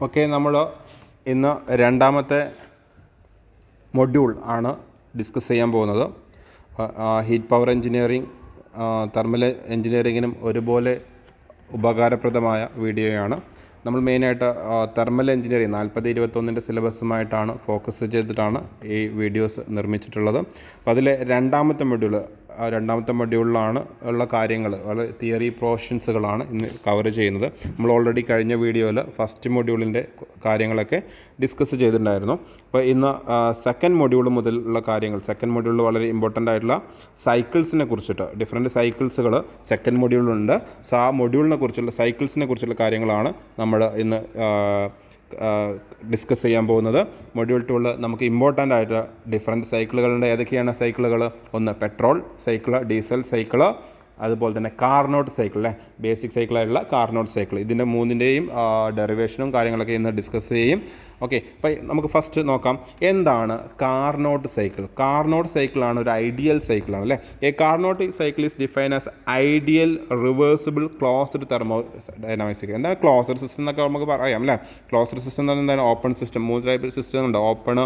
Okay, നമ്മൾ ഇന്ന് രണ്ടാമത്തെ മൊഡ്യൂൾ ആണ് ഡിസ്കസ് ചെയ്യാൻ പോകുന്നത്. ഹീറ്റ് പവർ എഞ്ചിനീയറിംഗ് തെർമൽ എഞ്ചിനീയറിങ്ങിനും ഒരുപോലെ ഉപകാരപ്രദമായ വീഡിയോയാണ്. നമ്മൾ മെയിനായിട്ട് തെർമൽ എഞ്ചിനീയറിംഗ് 40-21 സിലബസുമായിട്ടാണ് ഫോക്കസ് ചെയ്തിട്ടാണ് ഈ വീഡിയോസ് നിർമ്മിച്ചിട്ടുള്ളത്. അപ്പോൾ അതിലെ രണ്ടാമത്തെ മൊഡ്യൂളിലാണ് ഉള്ള കാര്യങ്ങൾ, വളരെ തിയറി പോർഷൻസുകളാണ് ഇന്ന് കവർ ചെയ്യുന്നത്. നമ്മൾ ഓൾറെഡി കഴിഞ്ഞ വീഡിയോയിൽ ഫസ്റ്റ് മൊഡ്യൂളിൻ്റെ കാര്യങ്ങളൊക്കെ ഡിസ്കസ് ചെയ്തിട്ടുണ്ടായിരുന്നു. അപ്പോൾ ഇന്ന് സെക്കൻഡ് മൊഡ്യൂൾ മുതലുള്ള കാര്യങ്ങൾ, സെക്കൻഡ് മൊഡ്യൂളിൽ വളരെ ഇമ്പോർട്ടൻ്റ് ആയിട്ടുള്ള സൈക്കിൾസിനെ കുറിച്ചിട്ട്, ഡിഫറെൻറ്റ് സൈക്കിൾസുകൾ സെക്കൻഡ് മൊഡ്യൂളിലുണ്ട്. സോ ആ മൊഡ്യൂളിനെ കുറിച്ചുള്ള സൈക്കിൾസിനെ കുറിച്ചുള്ള കാര്യങ്ങളാണ് നമ്മൾ ഇന്ന് ഡിസ്കസ് ചെയ്യാൻ പോകുന്നത്. മൊഡ്യൂൾ 2 നമുക്ക് ഇമ്പോർട്ടൻ്റ് ആയിട്ട് ഡിഫറെൻറ്റ് സൈക്കിളുകളുണ്ട്. ഏതൊക്കെയാണ് സൈക്കിളുകൾ? ഒന്ന് പെട്രോൾ സൈക്കിള്, ഡീസൽ സൈക്കിള്, അതുപോലെ തന്നെ കാർനോട്ട് സൈക്കിൾ, അല്ലേ, ബേസിക് സൈക്കിളായിട്ടുള്ള കാർനോട്ട് സൈക്കിൾ. ഇതിൻ്റെ മൂന്നിൻ്റെയും ഡെറിവേഷനും കാര്യങ്ങളൊക്കെ ഇന്ന് ഡിസ്കസ് ചെയ്യും. ഓക്കെ, അപ്പോൾ നമുക്ക് ഫസ്റ്റ് നോക്കാം എന്താണ് കാർനോട്ട് സൈക്കിൾ. കാർനോട്ട് സൈക്കിളാണ് ഒരു ഐഡിയൽ സൈക്കിളാണ്, അല്ലേ. A Carnot cycle is define as ideal reversible closed thermodynamic cycle. എന്താണ് ക്ലോസ്ഡ് സിസ്റ്റം എന്നൊക്കെ നമുക്ക് പറയാം, അല്ലേ. ക്ലോസ്ഡ് സിസ്റ്റം എന്ന് പറഞ്ഞാൽ എന്താണ്? Open system. 3 ടൈപ്പ് സിസ്റ്റം ഉണ്ട്. ഓപ്പണ്,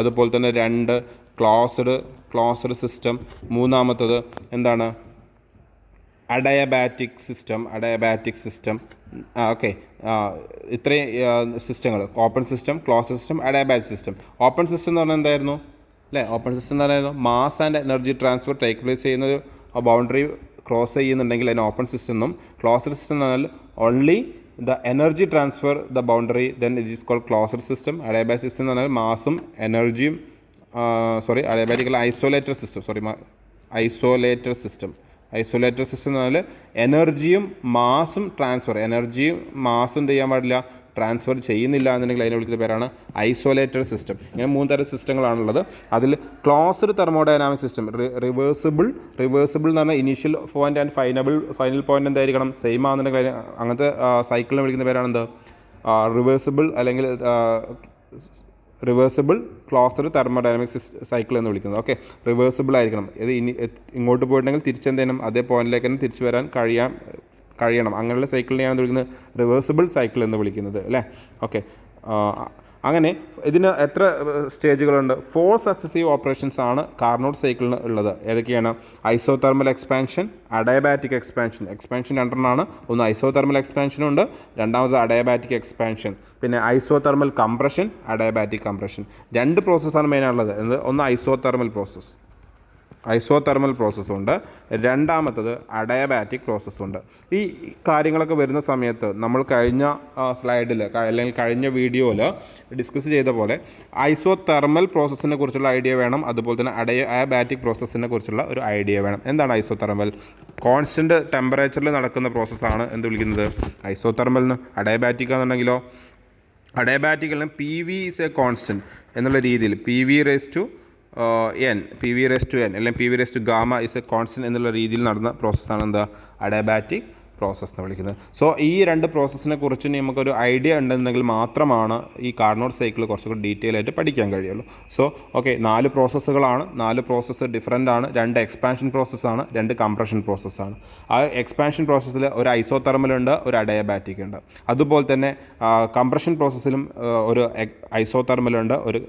അതുപോലെ തന്നെ 2 ക്ലോസ്ഡ് സിസ്റ്റം. മൂന്നാമത്തത് എന്താണ്? Adiabatic system. ഓക്കെ, ഇത്രയും സിസ്റ്റങ്ങൾ: open system, close system, adiabatic system. Open system എന്ന് പറഞ്ഞാൽ എന്തായിരുന്നു, അല്ലേ? ഓപ്പൺ സിസ്റ്റം എന്ന് പറയുന്നത് mass and energy transfer take place ചെയ്യുന്ന ബൗണ്ടറി ക്രോസ് ചെയ്യുന്നുണ്ടെങ്കിൽ അതിന് ഓപ്പൺ സിസ്റ്റം എന്നും. ക്ലോസ്ഡ് സിസ്റ്റം എന്ന് പറഞ്ഞാൽ only the energy transfer the boundary, then it is called closed system. Adiabatic സിസ്റ്റം എന്ന് പറഞ്ഞാൽ മാസും എനർജിയും അഡയബാറ്റിക് ഐസൊലേറ്റഡ് സിസ്റ്റം എന്ന് പറഞ്ഞാൽ എനർജിയും മാസും എന്ത് ചെയ്യാൻ പാടില്ല? ട്രാൻസ്ഫർ ചെയ്യുന്നില്ല എന്നുണ്ടെങ്കിൽ അതിനെ വിളിക്കുന്ന പേരാണ് ഐസൊലേറ്റഡ് സിസ്റ്റം. ഇങ്ങനെ 3 തരം സിസ്റ്റങ്ങളാണുള്ളത്. അതിൽ ക്ലോസ്ഡ് തെർമോഡൈനാമിക് സിസ്റ്റം റിവേഴ്സിബിൾ എന്ന് പറഞ്ഞാൽ initial point and final point എന്തായിരിക്കണം? സെയിം ആണെന്നുണ്ടെങ്കിൽ അങ്ങനത്തെ സൈക്കിളിനെ വിളിക്കുന്ന പേരാണ് എന്ത്? റിവേഴ്സിബിൾ ക്ലോസ്ഡ് തെർമോഡൈനാമിക് സൈക്കിൾ എന്ന് വിളിക്കുന്നത്. ഓക്കെ, റിവേഴ്സിബിൾ ആയിരിക്കണം. ഇത് ഇങ്ങോട്ട് പോയിട്ടുണ്ടെങ്കിൽ തിരിച്ചെന്ത് ചെയ്യണം? അതേ പോയിന്റിലേക്ക് തന്നെ തിരിച്ചു വരാൻ കഴിയണം. അങ്ങനെയുള്ള സൈക്കിളിനെയാണ് വിളിക്കുന്നത് റിവേഴ്സിബിൾ സൈക്കിൾ എന്ന് വിളിക്കുന്നത്, അല്ലേ. ഓക്കെ, അങ്ങനെ ഇതിന് എത്ര സ്റ്റേജുകളുണ്ട്? 4 സക്സസീവ് ഓപ്പറേഷൻസ് ആണ് കാർനോട്ട് സൈക്കിളിന് ഉള്ളത്. ഏതൊക്കെയാണ്? ഐസോതെർമൽ എക്സ്പാൻഷൻ, അഡയബാറ്റിക് എക്സ്പാൻഷൻ 2 ഒന്ന് ഐസോതെർമൽ എക്സ്പാൻഷനും ഉണ്ട്, രണ്ടാമത് അഡയബാറ്റിക് എക്സ്പാൻഷൻ. പിന്നെ ഐസോതെർമൽ കംപ്രഷൻ, അഡയബാറ്റിക് കംപ്രഷൻ. 2 പ്രോസസ്സാണ് മെയിനാണുള്ളത്. ഒന്ന് ഐസോതെർമൽ പ്രോസസ്സും ഉണ്ട്, രണ്ടാമത്തത് അഡയബാറ്റിക് പ്രോസസ്സുണ്ട്. ഈ കാര്യങ്ങളൊക്കെ വരുന്ന സമയത്ത് നമ്മൾ കഴിഞ്ഞ സ്ലൈഡിൽ അല്ലെങ്കിൽ കഴിഞ്ഞ വീഡിയോയിൽ ഡിസ്കസ് ചെയ്ത പോലെ ഐസോതെർമൽ പ്രോസസ്സിനെ കുറിച്ചുള്ള ഐഡിയ വേണം, അതുപോലെ തന്നെ അഡയബാറ്റിക് പ്രോസസ്സിനെ കുറിച്ചുള്ള ഒരു ഐഡിയ വേണം. എന്താണ് ഐസോതെർമൽ? കോൺസ്റ്റൻറ്റ് ടെമ്പറേച്ചറിൽ നടക്കുന്ന പ്രോസസ്സാണ് എന്ത് വിളിക്കുന്നത്? ഐസോതെർമൽ എന്ന്. അഡയബാറ്റിക് എന്നുണ്ടെങ്കിലോ? അഡയബാറ്റിക്കിലും PV ഈസ് എ കോൺസ്റ്റൻറ്റ് എന്നുള്ള രീതിയിൽ PV റേസ് ടു n അല്ലെങ്കിൽ PV raise to gamma is a constant എന്നുള്ള രീതിയിൽ നടന്ന പ്രോസസ്സാണ് എന്താ? അഡയബാറ്റിക് പ്രോസസ്സ് എന്ന് വിളിക്കുന്നത്. സോ ഈ 2 പ്രോസസ്സിനെ കുറിച്ച് നമുക്കൊരു ഐഡിയ ഉണ്ടെന്നുണ്ടെങ്കിൽ മാത്രമാണ് ഈ കാർനോട്ട് സൈക്കിൾ കുറച്ചുകൂടി ഡീറ്റെയിൽ ആയിട്ട് പഠിക്കാൻ കഴിയുള്ളൂ. So okay, 4 പ്രോസസ്സുകളാണ്. 4 പ്രോസസ്സ് ഡിഫറൻ്റ് ആണ്. 2 എക്സ്പാൻഷൻ പ്രോസസ്സാണ്, 2 കംപ്രഷൻ പ്രോസസ്സാണ്. ആ എക്സ്പാൻഷൻ പ്രോസസ്സിൽ ഒരു ഐസോതെർമൽ ഉണ്ട്, ഒരു അഡയബാറ്റിക് ഉണ്ട്. അതുപോലെ തന്നെ കംപ്രഷൻ പ്രോസസ്സിലും ഒരു ഐസോതെർമൽ ഉണ്ട്, ഒരു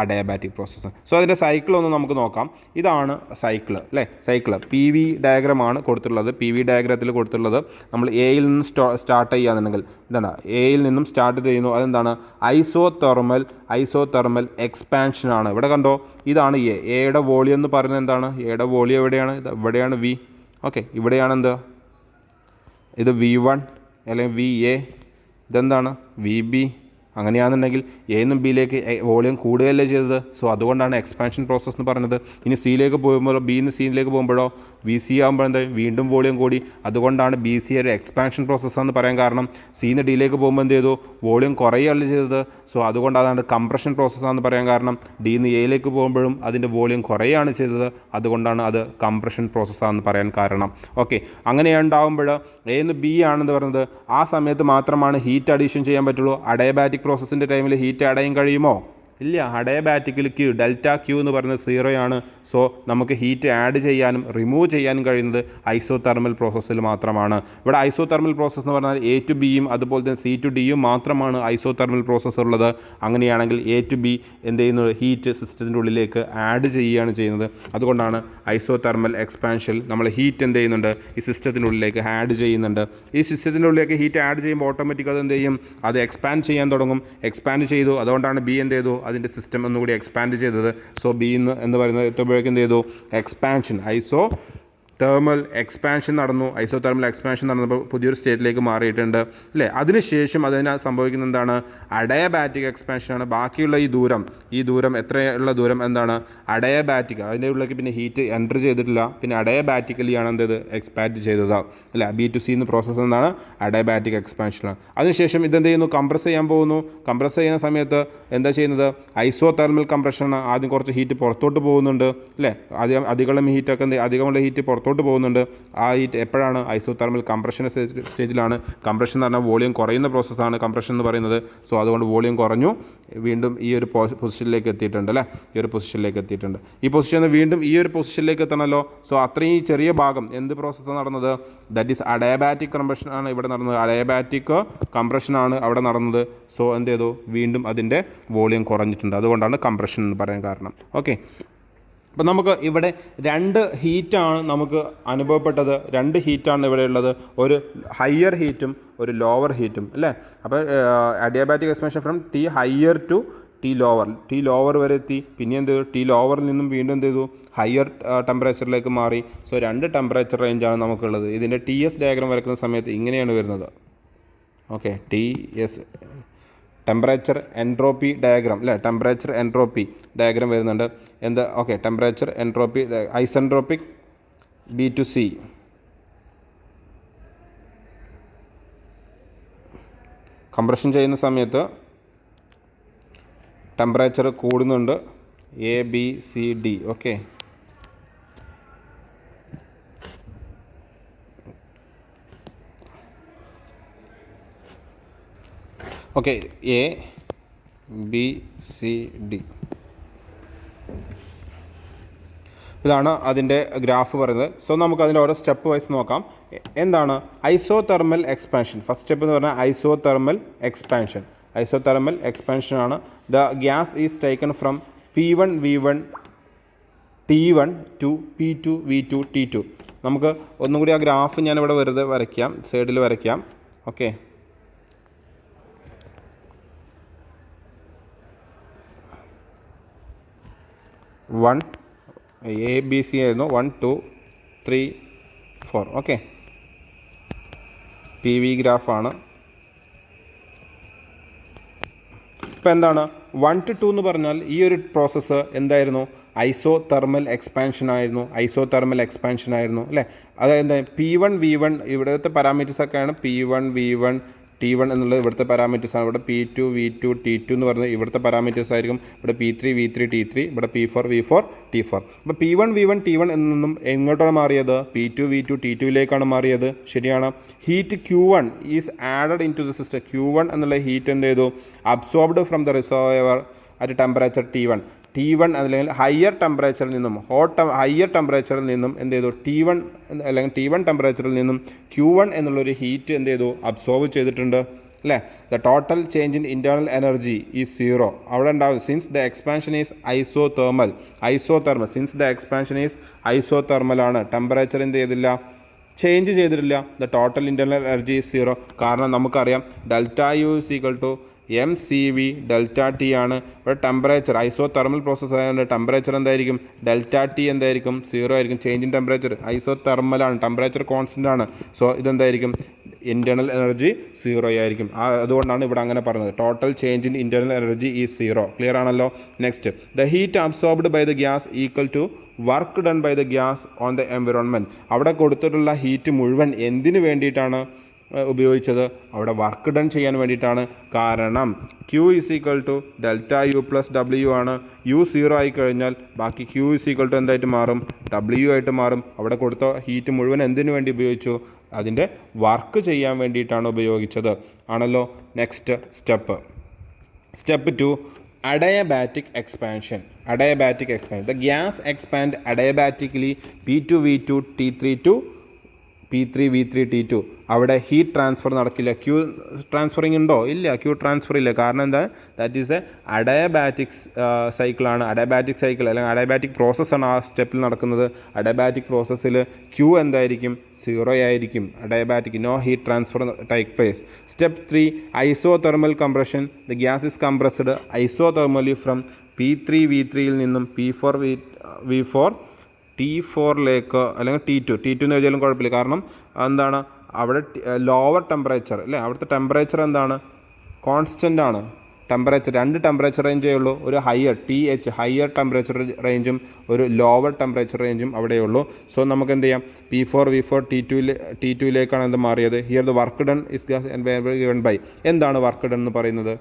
അഡയബാറ്റിക് പ്രോസസ്സ്. സോ അതിൻ്റെ സൈക്കിളൊന്ന് നമുക്ക് നോക്കാം. ഇതാണ് സൈക്കിള്, അല്ലേ. സൈക്കിള് PV ഡയഗ്രമാണ് കൊടുത്തിട്ടുള്ളത്. PV ഡയഗ്രത്തിൽ കൊടുത്തിട്ടുള്ളത് നമ്മൾ എയിൽ നിന്ന് സ്റ്റാർട്ട് ചെയ്യുകയാണെന്നുണ്ടെങ്കിൽ എന്താണ്? എയിൽ നിന്നും സ്റ്റാർട്ട് ചെയ്യുന്നു. അതെന്താണ്? ഐസോതെർമൽ എക്സ്പാൻഷനാണ്. ഇവിടെ കണ്ടോ, ഇതാണ് എയുടെ വോളിയം എന്ന് പറയുന്നത്. എന്താണ് എയുടെ വോളിയം? എവിടെയാണ്? ഇവിടെയാണ് V. ഓക്കെ, ഇവിടെയാണ് എന്ത്? ഇത് V1 അല്ലെങ്കിൽ VA. ഇതെന്താണ്? VB. അങ്ങനെയാണെന്നുണ്ടെങ്കിൽ എന്നും ബിയിലേക്ക് വോളിയം കൂടുകയല്ലേ ചെയ്തത്. സോ അതുകൊണ്ടാണ് എക്സ്പാൻഷൻ പ്രോസസ്സ് എന്ന് പറയുന്നത്. ഇനി സിയിലേക്ക് പോകുമ്പോഴോ, ബിയിൽ നിന്ന് സിയിലേക്ക് പോകുമ്പോഴോ VC ആകുമ്പോൾ എന്താ? വീണ്ടും വോളിയം കൂടി. അതുകൊണ്ടാണ് BC ഒരു എക്സ്പാൻഷൻ പ്രോസസ്സാണെന്ന് പറയാൻ കാരണം. സിന്ന് ഡിയിലേക്ക് പോകുമ്പോൾ എന്ത് ചെയ്തു? വോളിയം കുറയുകയല്ലേ ചെയ്തത്. സോ അതുകൊണ്ടാണ് കംപ്രഷൻ പ്രോസസ്സാണെന്ന് പറയാൻ കാരണം. ഡിന്ന് എയിലേക്ക് പോകുമ്പോഴും അതിൻ്റെ വോളിയം കുറയുകയാണ് ചെയ്തത്. അതുകൊണ്ടാണ് അത് കംപ്രഷൻ പ്രോസസ്സാണെന്ന് പറയാൻ കാരണം. ഓക്കെ, അങ്ങനെ ഉണ്ടാകുമ്പോൾ എന്ന് B ആണെന്ന് പറയുന്നത് ആ സമയത്ത് മാത്രമാണ് ഹീറ്റ് അഡീഷൻ ചെയ്യാൻ പറ്റുള്ളൂ. അഡയബാറ്റിക് പ്രോസസ്സിൻ്റെ ടൈമിൽ ഹീറ്റ് ആഡ് ചെയ്യാൻ കഴിയുമോ? ഇല്ല. അഡയബാറ്റിക്കിൽ ക്യൂ ഡെൽറ്റ ക്യൂ എന്ന് പറയുന്നത് 0 ആണ്. സോ നമുക്ക് ഹീറ്റ് ആഡ് ചെയ്യാനും റിമൂവ് ചെയ്യാനും കഴിയുന്നത് ഐസോതെർമൽ പ്രോസസ്സിൽ മാത്രമാണ്. ഇവിടെ ഐസോതെർമൽ പ്രോസസ്സ് എന്ന് പറഞ്ഞാൽ എ ടു ബിയും അതുപോലെ തന്നെ സി ടു ഡിയും മാത്രമാണ് ഐസോതെർമൽ പ്രോസസ്സ് ഉള്ളത്. അങ്ങനെയാണെങ്കിൽ എ ടു ബി എന്ത് ചെയ്യുന്നത്, ഹീറ്റ് സിസ്റ്റത്തിൻ്റെ ഉള്ളിലേക്ക് ആഡ് ചെയ്യുകയാണ് ചെയ്യുന്നത്. അതുകൊണ്ടാണ് ഐസോതെർമൽ എക്സ്പാൻഷൻ നമ്മൾ ഹീറ്റ് എന്ത് ചെയ്യുന്നുണ്ട്, ഈ സിസ്റ്റത്തിൻ്റെ ഉള്ളിലേക്ക് ആഡ് ചെയ്യുന്നുണ്ട്. ഈ സിസ്റ്റത്തിൻ്റെ ഉള്ളിലേക്ക് ഹീറ്റ് ആഡ് ചെയ്യുമ്പോൾ ഓട്ടോമാറ്റിക് അത് എന്ത് ചെയ്യും, അത് എക്സ്പാൻഡ് ചെയ്യാൻ തുടങ്ങും. എക്സ്പാൻഡ് ചെയ്തു, അതുകൊണ്ടാണ് ബി എന്ത് ചെയ്തു, അതിൻ്റെ സിസ്റ്റം ഒന്നുകൂടി എക്സ്പാൻഡ് ചെയ്തത്. സോ ബി എന്ന് പറയുന്നത് എത്തുമ്പോഴേക്കും എന്ത് ചെയ്തു, എക്സ്പാൻഷൻ തെർമൽ എക്സ്പാൻഷൻ നടന്നു. ഐസോതെർമൽ എക്സ്പാൻഷൻ നടന്നപ്പോൾ പുതിയൊരു സ്റ്റേറ്റിലേക്ക് മാറിയിട്ടുണ്ട് അല്ലേ. അതിനുശേഷം അതിന് സംഭവിക്കുന്ന എന്താണ്, അഡയബാറ്റിക് എക്സ്പാൻഷനാണ്. ബാക്കിയുള്ള ഈ ദൂരം എത്രയുള്ള ദൂരം എന്താണ്, അഡയബാറ്റിക്. അതിൻ്റെ ഉള്ളിലേക്ക് പിന്നെ ഹീറ്റ് എൻ്റർ ചെയ്തിട്ടില്ല. പിന്നെ അഡയബാറ്റിക്കലിയാണ് എന്ത് എക്സ്പാൻഡ് ചെയ്തത് അല്ല. ബി ടു സി എന്ന് പ്രോസസ്സ് എന്താണ്, അഡയബാറ്റിക് എക്സ്പാൻഷനാണ്. അതിനുശേഷം ഇതെന്ത് ചെയ്യുന്നു, കംപ്രസ് ചെയ്യാൻ പോകുന്നു. കംപ്രസ് ചെയ്യുന്ന സമയത്ത് എന്താ ചെയ്യുന്നത്, ഐസോതെർമൽ കംപ്രഷനാണ്. ആദ്യം കുറച്ച് ഹീറ്റ് പുറത്തോട്ട് പോകുന്നുണ്ട് അല്ലേ. അധികമുള്ള ഹീറ്റ് പുറത്തോട്ട് പോകുന്നുണ്ട്. ആ ഹീറ്റ് എപ്പോഴാണ്, ഐസോതെർമൽ കംപ്രഷൻ സ്റ്റേജിലാണ്. കംപ്രഷൻ എന്ന് പറഞ്ഞാൽ വോളിയം കുറയുന്ന പ്രോസസ്സാണ് കംപ്രഷൻ എന്ന് പറയുന്നത്. സോ അതുകൊണ്ട് വോളിയം കുറഞ്ഞു, വീണ്ടും ഈ ഒരു പൊസിഷനിലേക്ക് എത്തിയിട്ടുണ്ട് അല്ലേ. ഈ ഒരു പൊസിഷനിലേക്ക് എത്തിയിട്ടുണ്ട്. ഈ പൊസിഷനിൽ വീണ്ടും ഈ ഒരു പൊസിഷനിലേക്ക് എത്തണമല്ലോ. സോ അത്രയും ചെറിയ ഭാഗം എന്ത് പ്രോസസ്സാണ് നടന്നത്, ദാറ്റ് ഈസ് അഡയബാറ്റിക് കംപ്രഷൻ ആണ് ഇവിടെ നടന്നത്. അഡയബാറ്റിക് കംപ്രഷനാണ് അവിടെ നടന്നത്. സോ എന്ത് ചെയ്തു, വീണ്ടും അതിൻ്റെ വോളിയം കുറഞ്ഞിട്ടുണ്ട്. അതുകൊണ്ടാണ് കംപ്രഷൻ എന്ന് പറയാൻ കാരണം. ഓക്കെ, അപ്പോൾ നമുക്ക് ഇവിടെ 2 ഹീറ്റാണ് നമുക്ക് അനുഭവപ്പെട്ടത്. 2 ഹീറ്റാണ് ഇവിടെ ഉള്ളത്, ഒരു ഹയർ ഹീറ്റും ഒരു ലോവർ ഹീറ്റും അല്ലേ. അപ്പോൾ adiabatic expansion from T higher to T lower വരെ എത്തി. പിന്നെ എന്ത് ചെയ്തു, ടി ലോവറിൽ നിന്നും വീണ്ടും എന്ത് ചെയ്തു, ഹയർ ടെമ്പറേച്ചറിലേക്ക് മാറി. സോ 2 ടെമ്പറേച്ചർ റേഞ്ചാണ് നമുക്കുള്ളത്. ഇതിൻ്റെ ടി എസ് ഡയഗ്രാം വരയ്ക്കുന്ന സമയത്ത് ഇങ്ങനെയാണ് വരുന്നത്. Okay, T S temperature entropy diagram അല്ലേ. ടെമ്പറേച്ചർ എൻട്രോപ്പി ഡയഗ്രാം വരുന്നുണ്ട്. എന്താ, okay, temperature entropy isentropic B to C. Compression ചെയ്യുന്ന സമയത്ത് ടെമ്പറേച്ചർ കൂടുന്നുണ്ട്, A B C D. Okay, okay, A B C D. ഇതാണ് അതിൻ്റെ ഗ്രാഫ് പറയുന്നത്. സോ നമുക്ക് അതിൻ്റെ ഓരോ സ്റ്റെപ്പ് വൈസ് നോക്കാം. എന്താണ് ഐസോതെർമൽ എക്സ്പാൻഷൻ? ഫസ്റ്റ് സ്റ്റെപ്പ് എന്ന് പറഞ്ഞാൽ ഐസോതെർമൽ എക്സ്പാൻഷനാണ്. The gas is taken from P1 V1 T1 to P2 V2 T2. നമുക്ക് ഒന്നും കൂടി ആ ഗ്രാഫ് ഞാനിവിടെ വെറുതെ വരയ്ക്കാം, സൈഡിൽ വരയ്ക്കാം. ഓക്കെ, എ ബി സി ആയിരുന്നു, 1 2 3 4. ഓക്കെ, പി വി ഗ്രാഫാണ്. ഇപ്പോൾ എന്താണ് 1 to 2 എന്ന് പറഞ്ഞാൽ ഈ ഒരു പ്രോസസ്സ് എന്തായിരുന്നു, ഐസോതെർമൽ എക്സ്പാൻഷൻ ആയിരുന്നു അല്ലേ. അതായത് P1 V1 ഇവിടുത്തെ പാരാമീറ്റേഴ്സൊക്കെയാണ്. P1 V1 T1 എന്നുള്ളത് ഇവിടുത്തെ പാരാമീറ്റേഴ്സാണ്. ഇവിടെ P2 V2 T2 എന്ന് പറയുന്നത് ഇവിടുത്തെ പാരാമീറ്റേഴ്സ് ആയിരിക്കും. ഇവിടെ P3 V3 T3, ഇവിടെ P4 V4 T4. അപ്പോൾ P1 V1 T1 എന്നൊന്നും എങ്ങോട്ടാണ് മാറിയത്, P2 V2 T2യിലേക്കാണ് മാറിയത്. ശരിയാണ്. Heat Q1 is added into the system. Q1 എന്നുള്ള ഹീറ്റ് എന്ത് ചെയ്തു, absorbed from the reservoir at temperature T1 അല്ലെങ്കിൽ ഹയർ ടെമ്പറേച്ചറിൽ നിന്നും എന്ത് ചെയ്തു, T1 ടെമ്പറേച്ചറിൽ നിന്നും Q1 എന്നുള്ളൊരു ഹീറ്റ് എന്ത് ചെയ്തു, അബ്സോർബ് ചെയ്തിട്ടുണ്ട് അല്ലേ. The total change in internal energy is 0 അവിടെ ഉണ്ടാവും. Since the expansion is isothermal ആണ്. ടെമ്പറേച്ചർ എന്ത് ചെയ്തില്ല, ചേഞ്ച് ചെയ്തിട്ടില്ല. The total internal energy is 0. കാരണം നമുക്കറിയാം delta U is equal to mCV delta T ആണ്. ഇവിടെ ടെമ്പറേച്ചർ ഐസോതെർമൽ പ്രോസസ്സ് ആയതുകൊണ്ട് ടെമ്പറേച്ചർ എന്തായിരിക്കും, ഡെൽറ്റ ടി എന്തായിരിക്കും, 0 ആയിരിക്കും. ചേഞ്ച് ഇൻ ടെമ്പറേച്ചർ ഐസോതെർമലാണ്, ടെമ്പറേച്ചർ കോൺസ്റ്റൻ്റ് ആണ്. സോ ഇതെന്തായിരിക്കും, ഇൻറ്റേർണൽ എനർജി 0 ആയിരിക്കും. അതുകൊണ്ടാണ് ഇവിടെ അങ്ങനെ പറഞ്ഞത്. Total change in internal energy is 0. Clear ആണല്ലോ. Next, the heat absorbed by the gas equal to work done by the gas on the environment. അവിടെ കൊടുത്തിട്ടുള്ള ഹീറ്റ് മുഴുവൻ എന്തിനു വേണ്ടിയിട്ടാണ് ഉപയോഗിച്ചത്, അവിടെ വർക്ക് ഡൺ ചെയ്യാൻ വേണ്ടിയിട്ടാണ്. കാരണം Q is equal to delta U plus W ആണ്. U 0 ആയി കഴിഞ്ഞാൽ ബാക്കി Q ഈസ് ഈക്വൽ ടു എന്തായിട്ട് മാറും, W ആയിട്ട് മാറും. അവിടെ കൊടുത്ത ഹീറ്റ് മുഴുവൻ എന്തിനു വേണ്ടി ഉപയോഗിച്ചു, അതിൻ്റെ വർക്ക് ചെയ്യാൻ വേണ്ടിയിട്ടാണ് ഉപയോഗിച്ചത് ആണല്ലോ. Next step 2, Adiabatic expansion. The gas expand adiabatically P2 V2 T3 to P3 V3 T2. അവിടെ ഹീറ്റ് ട്രാൻസ്ഫർ നടക്കില്ല. ക്യൂ ട്രാൻസ്ഫറിങ് ഉണ്ടോ? ഇല്ല, ക്യൂ ട്രാൻസ്ഫർ ഇല്ല. കാരണം എന്താ? ദാറ്റ് ഈസ് എ അഡയബാറ്റിക് സൈക്കിളാണ്. അഡയബാറ്റിക് സൈക്കിൾ അല്ലെങ്കിൽ അഡയബാറ്റിക് പ്രോസസ്സാണ് ആ സ്റ്റെപ്പിൽ നടക്കുന്നത്. അഡയബാറ്റിക് പ്രോസസ്സിൽ ക്യൂ എന്തായിരിക്കും? 0 ആയിരിക്കും. Adiabatic, no heat transfer take place. Step 3 isothermal compression. The gas is compressed isothermally from P3 V3യിൽ നിന്നും P4 V4 T4ലേക്ക് അല്ലെങ്കിൽ T2 എന്ന് വെച്ചാലും കുഴപ്പമില്ല. കാരണം എന്താണ്? അവിടെ ലോവർ ടെമ്പറേച്ചർ അല്ലേ, അവിടുത്തെ ടെമ്പറേച്ചർ എന്താണ്? കോൺസ്റ്റൻ്റ് ആണ് ടെമ്പറേച്ചർ. 2 ടെമ്പറേച്ചർ റേഞ്ചേ ഉള്ളൂ. ഒരു ഹയർ ടെമ്പറേച്ചർ റേഞ്ചും ഒരു ലോവർ ടെമ്പറേച്ചർ റേഞ്ചും അവിടെയുള്ളൂ. സോ നമുക്ക് എന്ത് ചെയ്യാം? P4 V4 T2യിലേക്കാണ് എന്ത് മാറിയത്? Here the work done is given by. എന്താണ് വർക്ക് ഡൺ എന്ന് പറയുന്നത്?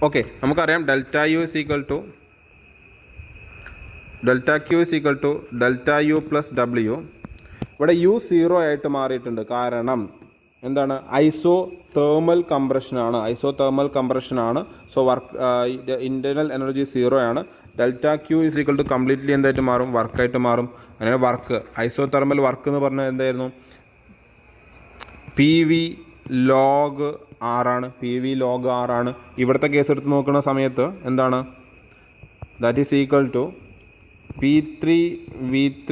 ഓക്കെ, നമുക്കറിയാം delta Q is equal to delta U plus W. ഇവിടെ U 0 ആയിട്ട് മാറിയിട്ടുണ്ട്. കാരണം എന്താണ്? ഐസോതെർമൽ കംപ്രഷനാണ്. സോ വർക്ക് ഇൻറ്റേർണൽ എനർജി 0 ആണ്. Delta Q is equal to completely എന്തായിട്ട് മാറും? വർക്കായിട്ട് മാറും. അങ്ങനെ വർക്ക്, ഐസോതെർമൽ വർക്ക് എന്ന് പറഞ്ഞാൽ എന്തായിരുന്നു? PV log R ആണ്. ഇവിടുത്തെ കേസ് എടുത്ത് നോക്കുന്ന സമയത്ത് എന്താണ്? That is equal to P3 V3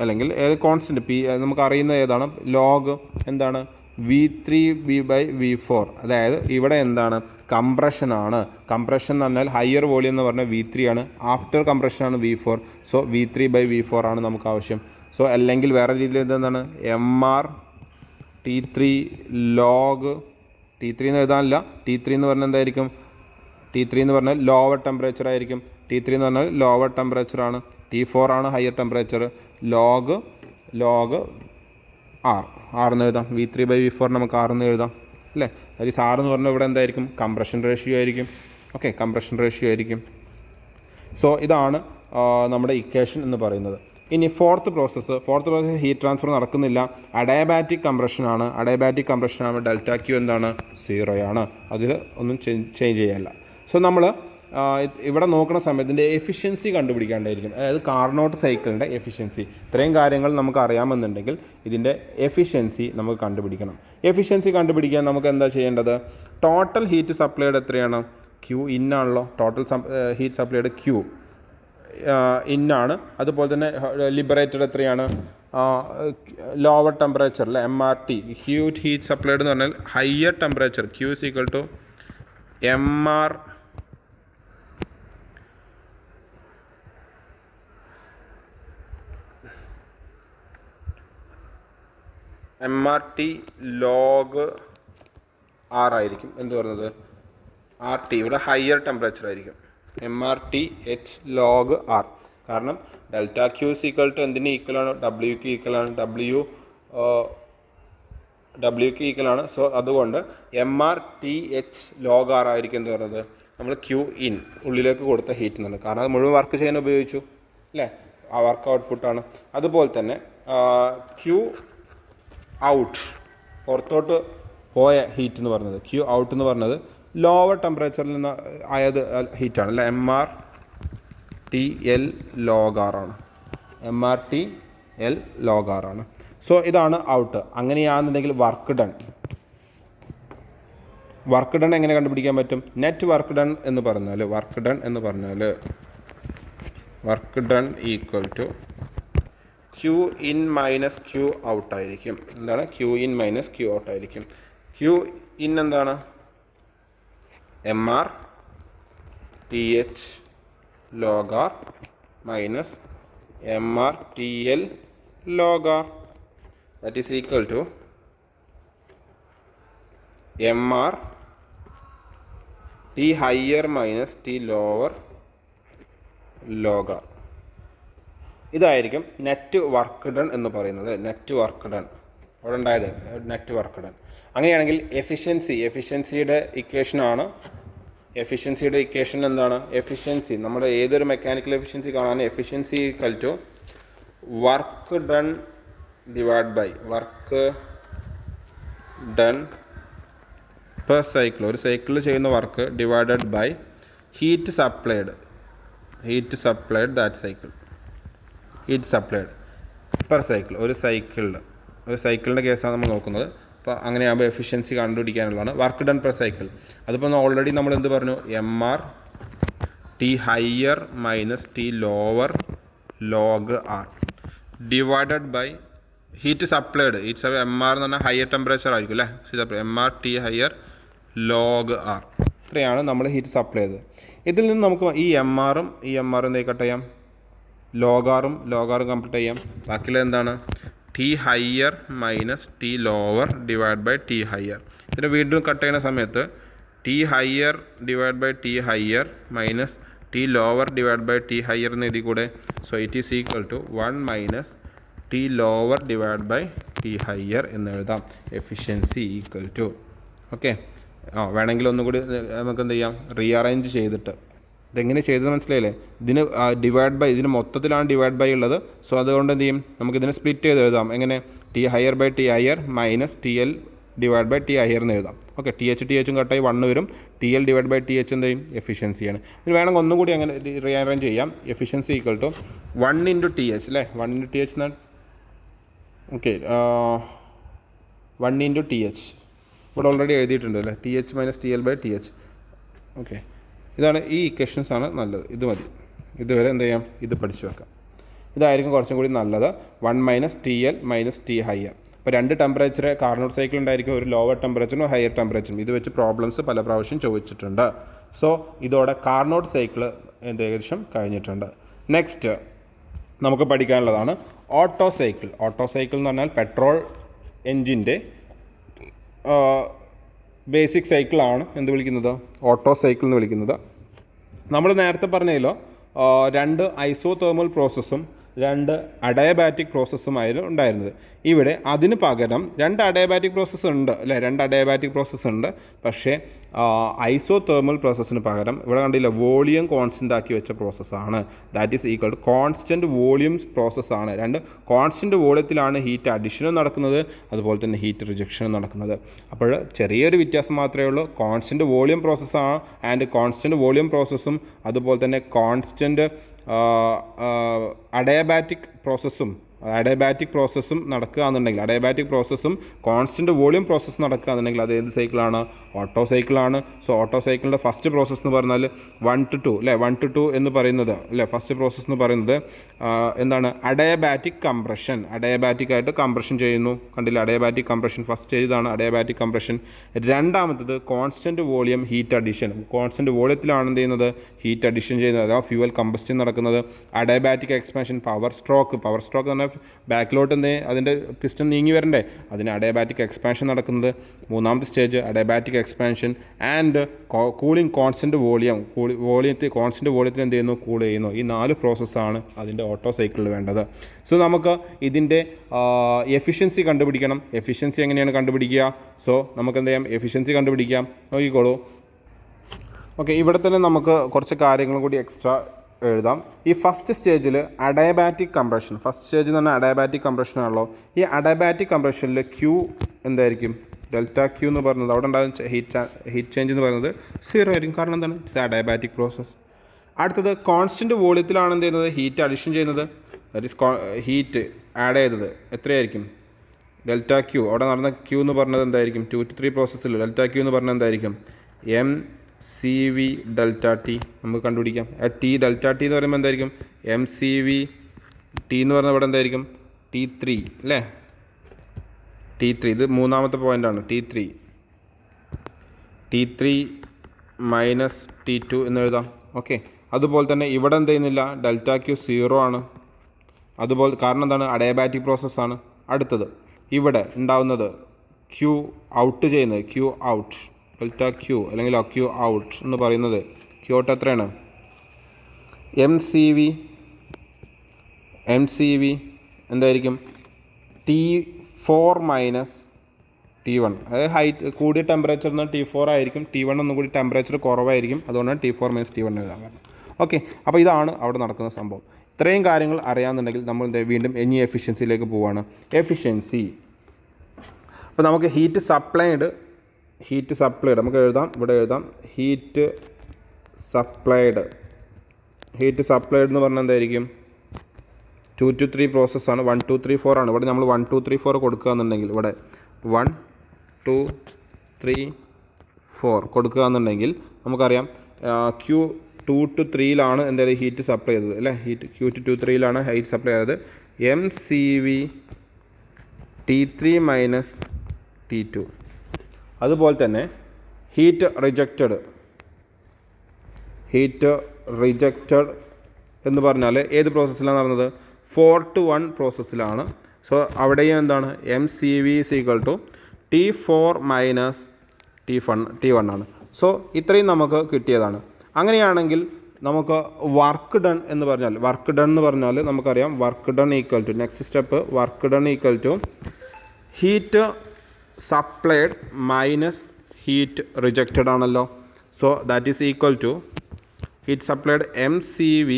അല്ലെങ്കിൽ ഏത് കോൺസ്റ്റൻറ്റ് നമുക്ക് അറിയുന്ന ഏതാണ്? ലോഗ് എന്താണ്? V3 V/V4. അതായത് ഇവിടെ എന്താണ്? കംപ്രഷനാണ്. കംപ്രഷൻ എന്ന് പറഞ്ഞാൽ ഹയർ വോളിയം എന്ന് പറഞ്ഞാൽ V3 ആണ്. After കംപ്രഷനാണ് V4. സോ V3/V4 ആണ് നമുക്ക് ആവശ്യം. സോ അല്ലെങ്കിൽ വേറെ രീതിയിൽ എന്താണ്? MR T3 ലോഗ് T3 എന്ന് എഴുതാനില്ല. T3 എന്ന് പറഞ്ഞാൽ എന്തായിരിക്കും? T3 എന്ന് പറഞ്ഞാൽ ലോവർ ടെമ്പറേച്ചർ ആയിരിക്കും. T3 എന്ന് പറഞ്ഞാൽ ലോവർ ടെമ്പറേച്ചറാണ്. T4 ആണ് ഹയർ ടെമ്പറേച്ചർ. ലോഗ് R എന്ന് എഴുതാം. V3/V4 നമുക്ക് R എന്ന് എഴുതാം അല്ലേ? അതായത് R എന്ന് പറഞ്ഞാൽ ഇവിടെ എന്തായിരിക്കും? കംപ്രഷൻ റേഷ്യോ ആയിരിക്കും. ഓക്കെ, കംപ്രഷൻ റേഷ്യോ ആയിരിക്കും. സോ ഇതാണ് നമ്മുടെ ഇക്വേഷൻ എന്ന് പറയുന്നത്. ഇനി ഫോർത്ത് പ്രോസസ്സ് ഹീറ്റ് ട്രാൻസ്ഫർ നടക്കുന്നില്ല. അഡയബാറ്റിക് കംപ്രഷനാണ്. ഡെൽറ്റ Q എന്താണ്? 0 ആണ്. അതിൽ ഒന്നും ചേഞ്ച് ചെയ്യാനില്ല. സോ നമ്മൾ ഇവിടെ നോക്കുന്ന സമയത്ത് ഇതിൻ്റെ എഫിഷ്യൻസി കണ്ടുപിടിക്കാണ്ടായിരിക്കും. അതായത് കാർനോട്ട് സൈക്കിളിൻ്റെ എഫിഷ്യൻസി. ഇത്രയും കാര്യങ്ങൾ നമുക്ക് അറിയാമെന്നുണ്ടെങ്കിൽ ഇതിൻ്റെ എഫിഷ്യൻസി നമുക്ക് കണ്ടുപിടിക്കണം. എഫിഷ്യൻസി കണ്ടുപിടിക്കാൻ നമുക്ക് എന്താ ചെയ്യേണ്ടത്? ടോട്ടൽ ഹീറ്റ് സപ്ലൈഡ് എത്രയാണ്? Q ഇൻ ആണല്ലോ. Total heat supplied Q in ആണ്. അതുപോലെ തന്നെ ലിബറേറ്റഡ് എത്രയാണ്? ലോവർ ടെമ്പറേച്ചർ അല്ലേ, MRT. ഹീറ്റ് സപ്ലൈഡ് എന്ന് പറഞ്ഞാൽ higher temperature. Q is equal to MRT log R ആയിരിക്കും. എന്ത് പറയുന്നത്? RT ഇവിടെ ഹയർ ടെമ്പറേച്ചർ ആയിരിക്കും. MRT H log R. കാരണം delta Q is equal to എന്തിന് ഈക്വലാണ്? Wക്ക് ഈക്വലാണ്. Wക്ക് ഈക്വലാണ്. സോ അതുകൊണ്ട് MRT H ലോഗ് R ആയിരിക്കും. എന്ത് പറയുന്നത്? നമ്മൾ Q ഇൻ ഉള്ളിലേക്ക് കൊടുത്ത ഹീറ്റ് എന്നുള്ളത്. കാരണം അത് മുഴുവൻ വർക്ക് ചെയ്യാൻ ഉപയോഗിച്ചു അല്ലേ? ആ വർക്ക് ഔട്ട്പുട്ടാണ്. അതുപോലെ തന്നെ Q ഔട്ട്, പുറത്തോട്ട് പോയ ഹീറ്റ് എന്ന് പറഞ്ഞത് Q ഔട്ട് എന്ന് പറഞ്ഞത് ലോവർ ടെമ്പറേച്ചറിൽ നിന്ന് ആയത് ഹീറ്റാണ് അല്ലേ? MRTL ലോഗ് R ആണ്. MRTL ലോഗ് R ആണ്. സോ ഇതാണ് ഔട്ട്. അങ്ങനെയാണെന്നുണ്ടെങ്കിൽ വർക്ക് ഡൺ എങ്ങനെ കണ്ടുപിടിക്കാൻ പറ്റും? നെറ്റ് വർക്ക് ഡൺ എന്ന് പറഞ്ഞാൽ work done equal to Q in minus Q out ആയിരിക്കും. എന്താണ്? Q in minus Q out ആയിരിക്കും. Q in എന്താണ്? MRTH log R minus MRTL log R. That is equal to MRT higher minus T lower log R. ഇതായിരിക്കും net work done എന്ന് പറയുന്നത്. Net work done അവിടെ ഉണ്ടായത് net work done. അങ്ങനെയാണെങ്കിൽ എഫിഷ്യൻസിയുടെ equation എന്താണ്? Efficiency നമ്മുടെ ഏതൊരു മെക്കാനിക്കൽ എഫിഷ്യൻസി കാണാൻ efficiency equal to work done divide by work done per cycle. ഒരു സൈക്കിളിൽ ചെയ്യുന്ന work divided by heat supplied that cycle, heat supplied per cycle, ഒരു സൈക്കിളിൻ്റെ കേസാണ് നമ്മൾ നോക്കുന്നത്. അപ്പോൾ അങ്ങനെയാകുമ്പോൾ എഫിഷ്യൻസി കണ്ടുപിടിക്കാനുള്ളതാണ്. വർക്ക് ഡൺ പെർ സൈക്കിൾ, അതിപ്പോൾ ഓൾറെഡി നമ്മൾ എന്ത് പറഞ്ഞു, MR T higher minus T lower log R divided by heat supplied. MR എന്ന് പറഞ്ഞാൽ ഹയർ ടെമ്പറേച്ചർ ആയിരിക്കും അല്ലേ, MR T higher log R. ഇത്രയാണ് നമ്മൾ ഹീറ്റ് സപ്ലൈ ചെയ്തത്. ഇതിൽ നിന്ന് നമുക്ക് ഈ എം ആറും എന്ത് കട്ട് ചെയ്യാം, ലോഗാറും കംപ്ലീറ്റ് ചെയ്യാം. ബാക്കിയുള്ളത് എന്താണ്, T higher minus T lower divide by T higher. ഇതിന് വീണ്ടും കട്ട് ചെയ്യുന്ന സമയത്ത് T higher divide by T higher minus T lower divide by T higher എന്ന് എഴുതി കൂടെ. So it is equal to 1 minus T lower divide by T higher എന്ന് എഴുതാം. Efficiency equal to, okay. വേണമെങ്കിൽ ഒന്നുകൂടി നമുക്ക് എന്ത് ചെയ്യാം, റീഅറേഞ്ച് ചെയ്തിട്ട്. ഇതെങ്ങനെ ചെയ്തത് മനസ്സിലായില്ലേ? ഇതിന് മൊത്തത്തിലാണ് ഡിവൈഡ് ബൈ ഉള്ളത്. സോ അതുകൊണ്ട് എന്ത് ചെയ്യും, നമുക്കിതിനെ സ്പ്ലിറ്റ് ചെയ്ത് എഴുതാം. എങ്ങനെ, T higher by T higher minus TL divide by T higher എന്ന് എഴുതാം. ഓക്കെ, THും കട്ടായി 1 വരും. TL ഡിവൈഡ് ബൈ TH എന്ത് ചെയ്യും, എഫിഷ്യൻസിയാണ്. ഇനി വേണമെങ്കിൽ ഒന്നും കൂടി അങ്ങനെ റീഅറേഞ്ച് ചെയ്യാം. Efficiency equal to 1 into TH അല്ലേ, 1 ഇൻറ്റു TH എന്നാൽ ഓക്കെ 1 ഇൻറ്റു TH ഇവിടെ ഓൾറെഡി എഴുതിയിട്ടുണ്ട് അല്ലേ, TH minus TL by TH. Okay, ഇതാണ് ഈ ഇക്വേഷൻസാണ് നല്ലത്. ഇത് മതി, ഇതുവരെ എന്ത് ചെയ്യാം, ഇത് പഠിച്ചു വെക്കാം. ഇതായിരിക്കും കുറച്ചും കൂടി നല്ലത്. 1 minus TL minus T higher. ഇപ്പോൾ 2 ടെമ്പറേച്ചർ കാർനോട്ട് സൈക്കിൾ ഉണ്ടായിരിക്കും, ഒരു ലോവർ ടെമ്പറേച്ചറും ഹയർ ടെമ്പറേച്ചറും. ഇത് വെച്ച് പ്രോബ്ലംസ് പല പ്രാവശ്യം ചോദിച്ചിട്ടുണ്ട്. സോ ഇതോടെ കാർനോട്ട് സൈക്കിൾ ഏകദേശം കഴിഞ്ഞിട്ടുണ്ട്. നെക്സ്റ്റ് നമുക്ക് പഠിക്കാനുള്ളതാണ് ഓട്ടോ സൈക്കിൾ. ഓട്ടോ സൈക്കിൾ എന്ന് പറഞ്ഞാൽ പെട്രോൾ എൻജിൻ്റെ ബേസിക് സൈക്കിളാണ് എന്ത് വിളിക്കുന്നത്, ഓട്ടോ സൈക്കിൾ എന്ന് വിളിക്കുന്നത്. നമ്മൾ നേരത്തെ പറഞ്ഞല്ലോ 2 ഐസോതെർമൽ പ്രോസസ്സും 2 അഡയബാറ്റിക് പ്രോസസ്സുമായിരുന്നു ഉണ്ടായിരുന്നത്. ഇവിടെ അതിന് പകരം 2 അഡയബാറ്റിക് പ്രോസസ്സ് ഉണ്ട് അല്ലേ, 2 അഡയബാറ്റിക് പ്രോസസ്സ് ഉണ്ട്. പക്ഷേ ഐസോതെർമൽ പ്രോസസ്സിന് പകരം ഇവിടെ കണ്ടില്ല, വോളിയം കോൺസ്റ്റൻ്റ് ആക്കി വെച്ച പ്രോസസ്സാണ്. That is equal to constant volume പ്രോസസ്സാണ്. 2 കോൺസ്റ്റൻറ്റ് വോളിയത്തിലാണ് ഹീറ്റ് അഡിഷനും നടക്കുന്നത്, അതുപോലെ തന്നെ ഹീറ്റ് റിജക്ഷനും നടക്കുന്നത്. അപ്പോൾ ചെറിയൊരു വ്യത്യാസം മാത്രമേ ഉള്ളൂ. കോൺസ്റ്റൻറ്റ് വോളിയം പ്രോസസ്സാണ് ആൻഡ് കോൺസ്റ്റൻറ്റ് വോളിയം പ്രോസസ്സും അതുപോലെ തന്നെ കോൺസ്റ്റൻറ്റ് അഡയബാറ്റിക് പ്രോസസ്സും നടക്കുകയാണെന്നുണ്ടെങ്കിൽ, അഡയബാറ്റിക് പ്രോസസ്സും കോൺസ്റ്റൻറ്റ് വോളിയം പ്രോസസ്സും നടക്കുകയാണെന്നുണ്ടെങ്കിൽ അത് ഏത് സൈക്കിളാണ്, ഓട്ടോ സൈക്കിളാണ്. സോ ഓട്ടോ സൈക്കിളിൻ്റെ ഫസ്റ്റ് പ്രോസസ്സ് എന്ന് പറഞ്ഞാൽ 1 to 2 അല്ലേ, 1 to 2 എന്ന് പറയുന്നത് അല്ലേ, ഫസ്റ്റ് പ്രോസസ്സ് എന്ന് പറയുന്നത് എന്താണ്, അഡയബാറ്റിക് കംപ്രഷൻ. അഡയബാറ്റിക് ആയിട്ട് കംപ്രഷൻ ചെയ്യുന്നു, കണ്ടില്ല, അഡയബാറ്റിക് കംപ്രഷൻ ഫസ്റ്റ് സ്റ്റേജ് ആണ് അഡയബാറ്റിക് കംപ്രഷൻ. രണ്ടാമത്തത് constant volume heat addition. Constant വോളിയത്തിലാണ് എന്ത് ചെയ്യുന്നത്, ഹീറ്റ് അഡിഷൻ ചെയ്യുന്നത്, അഥവാ ഫ്യൂവൽ കമ്പസ്റ്റൻ നടക്കുന്നത്. അഡയബാറ്റിക് എക്സ്പാൻഷൻ, പവർ സ്ട്രോക്ക് എന്ന് പറഞ്ഞാൽ ബാക്കിലോട്ട് അതിൻ്റെ പിസ്റ്റൺ നീങ്ങി വരണ്ടേ, അതിന് അഡയബാറ്റിക് എക്സ്പാൻഷൻ നടക്കുന്നത്. മൂന്നാമത്തെ stage adiabatic expansion and cooling constant constant വോളിയത്തിൽ എന്ത് ചെയ്യുന്നു, കൂൾ ചെയ്യുന്നു. ഈ 4 പ്രോസസ്സാണ് അതിൻ്റെ ഓട്ടോ സൈക്കിളിൽ വേണ്ടത്. സോ നമുക്ക് ഇതിൻ്റെ എഫിഷ്യൻസി കണ്ടുപിടിക്കണം. എഫിഷ്യൻസി എങ്ങനെയാണ് കണ്ടുപിടിക്കുക? സോ നമുക്ക് എന്ത് ചെയ്യാം, എഫിഷ്യൻസി കണ്ടുപിടിക്കാം. നോക്കിക്കോളൂ. ഓക്കെ, ഇവിടെ തന്നെ നമുക്ക് കുറച്ച് കാര്യങ്ങളും കൂടി എക്സ്ട്രാ എഴുതാം. ഈ ഫസ്റ്റ് സ്റ്റേജിൽ അഡയബാറ്റിക് കംപ്രഷൻ, ഫസ്റ്റ് സ്റ്റേജ് എന്ന് പറഞ്ഞാൽ അഡയബാറ്റിക് കംപ്രഷൻ ആണല്ലോ. ഈ അഡയബാറ്റിക് കംപ്രഷനിൽ Q എന്തായിരിക്കും, ΔQ എന്ന് പറയുന്നത്, അവിടെ ഉണ്ടാകുന്ന ഹീറ്റ് ചേഞ്ച് എന്ന് പറയുന്നത് 0 ആയിരിക്കും. കാരണം എന്താണ്, ഇറ്റ്സ് അഡയബാറ്റിക് പ്രോസസ്സ്. അടുത്തത് കോൺസ്റ്റൻറ്റ് വോളിയത്തിലാണ് എന്ത് ചെയ്യുന്നത്, ഹീറ്റ് അഡിഷൻ ചെയ്യുന്നത്. ദാറ്റ് ഈസ് ഹീറ്റ് ആഡ് ചെയ്തത് എത്രയായിരിക്കും, ΔQ. അവിടെ നടന്ന Q എന്ന് പറഞ്ഞത് എന്തായിരിക്കും, 2 to 3 പ്രോസസ്സിൽ ΔQ എന്ന് പറഞ്ഞത് എന്തായിരിക്കും, MCV ΔT. നമുക്ക് കണ്ടുപിടിക്കാം. ΔT എന്ന് പറയുമ്പോൾ എന്തായിരിക്കും, MCV T എന്ന് പറഞ്ഞാൽ ഇവിടെ എന്തായിരിക്കും, T3 അല്ലേ, T3. ഇത് മൂന്നാമത്തെ പോയിൻ്റാണ്, T3 മൈനസ് T2 എന്ന് എഴുതാം. ഓക്കെ, അതുപോലെ തന്നെ ഇവിടെ എന്ത് ചെയ്യുന്നില്ല, ΔQ 0 ആണ്. അതുപോലെ കാരണം എന്താണ്, അഡയബാറ്റിക് പ്രോസസ്സാണ്. അടുത്തത് ഇവിടെ ഉണ്ടാവുന്നത് Q ഔട്ട് ചെയ്യുന്നത്, Q ഔട്ട് ΔQ അല്ലെങ്കിൽ Q ഔട്ട് എന്ന് പറയുന്നത്, Q ഔട്ട് എത്രയാണ്, MCV എന്തായിരിക്കും, T4 മൈനസ് T1. അതായത് ഹൈറ്റ് കൂടിയ ടെമ്പറേച്ചറിന് T4 ആയിരിക്കും, T1 ഒന്നും കൂടി ടെമ്പറേച്ചർ കുറവായിരിക്കും, അതുകൊണ്ടാണ് T4 മൈനസ് T1 എഴുതാൻ കാരണം. ഓക്കെ, അപ്പോൾ ഇതാണ് അവിടെ നടക്കുന്ന സംഭവം. ഇത്രയും കാര്യങ്ങൾ അറിയാമെന്നുണ്ടെങ്കിൽ നമ്മൾ വീണ്ടും ഇനി എഫിഷ്യൻസിയിലേക്ക് പോവുകയാണ്. എഫിഷ്യൻസി, അപ്പോൾ നമുക്ക് ഹീറ്റ് സപ്ലൈഡ് നമുക്ക് എഴുതാം, ഇവിടെ എഴുതാം, ഹീറ്റ് സപ്ലൈഡ് എന്ന് പറഞ്ഞാൽ എന്തായിരിക്കും? 2 to 3 പ്രോസസ്സാണ്. 1 2 3 4 ആണ്. ഇവിടെ നമ്മൾ 1 2 3 4 കൊടുക്കുക എന്നുണ്ടെങ്കിൽ ഇവിടെ 1 2 3 4 കൊടുക്കുക എന്നുണ്ടെങ്കിൽ നമുക്കറിയാം Q2 to 3 എന്തായാലും ഹീറ്റ് സപ്ലൈ ചെയ്തത് അല്ലേ? Q2 to 3 ഹീറ്റ് സപ്ലൈ ചെയ്തത്. MCV T3 minus T2. അതുപോലെ തന്നെ ഹീറ്റ് റിജക്റ്റഡ് എന്ന് പറഞ്ഞാൽ ഏത് പ്രോസസ്സിലാണ് നടന്നത്? 4 to 1 പ്രോസസ്സിലാണ്. സോ അവിടെയും എന്താണ്? MCV T4 മൈനസ് T1 ആണ്. സോ ഇത്രയും നമുക്ക് കിട്ടിയതാണ്. അങ്ങനെയാണെങ്കിൽ നമുക്ക് വർക്ക് ഡൺ എന്ന് പറഞ്ഞാൽ നമുക്കറിയാം work done equal to next step heat supplied minus heat rejected ആണല്ലോ. So that is equal to heat supplied MCV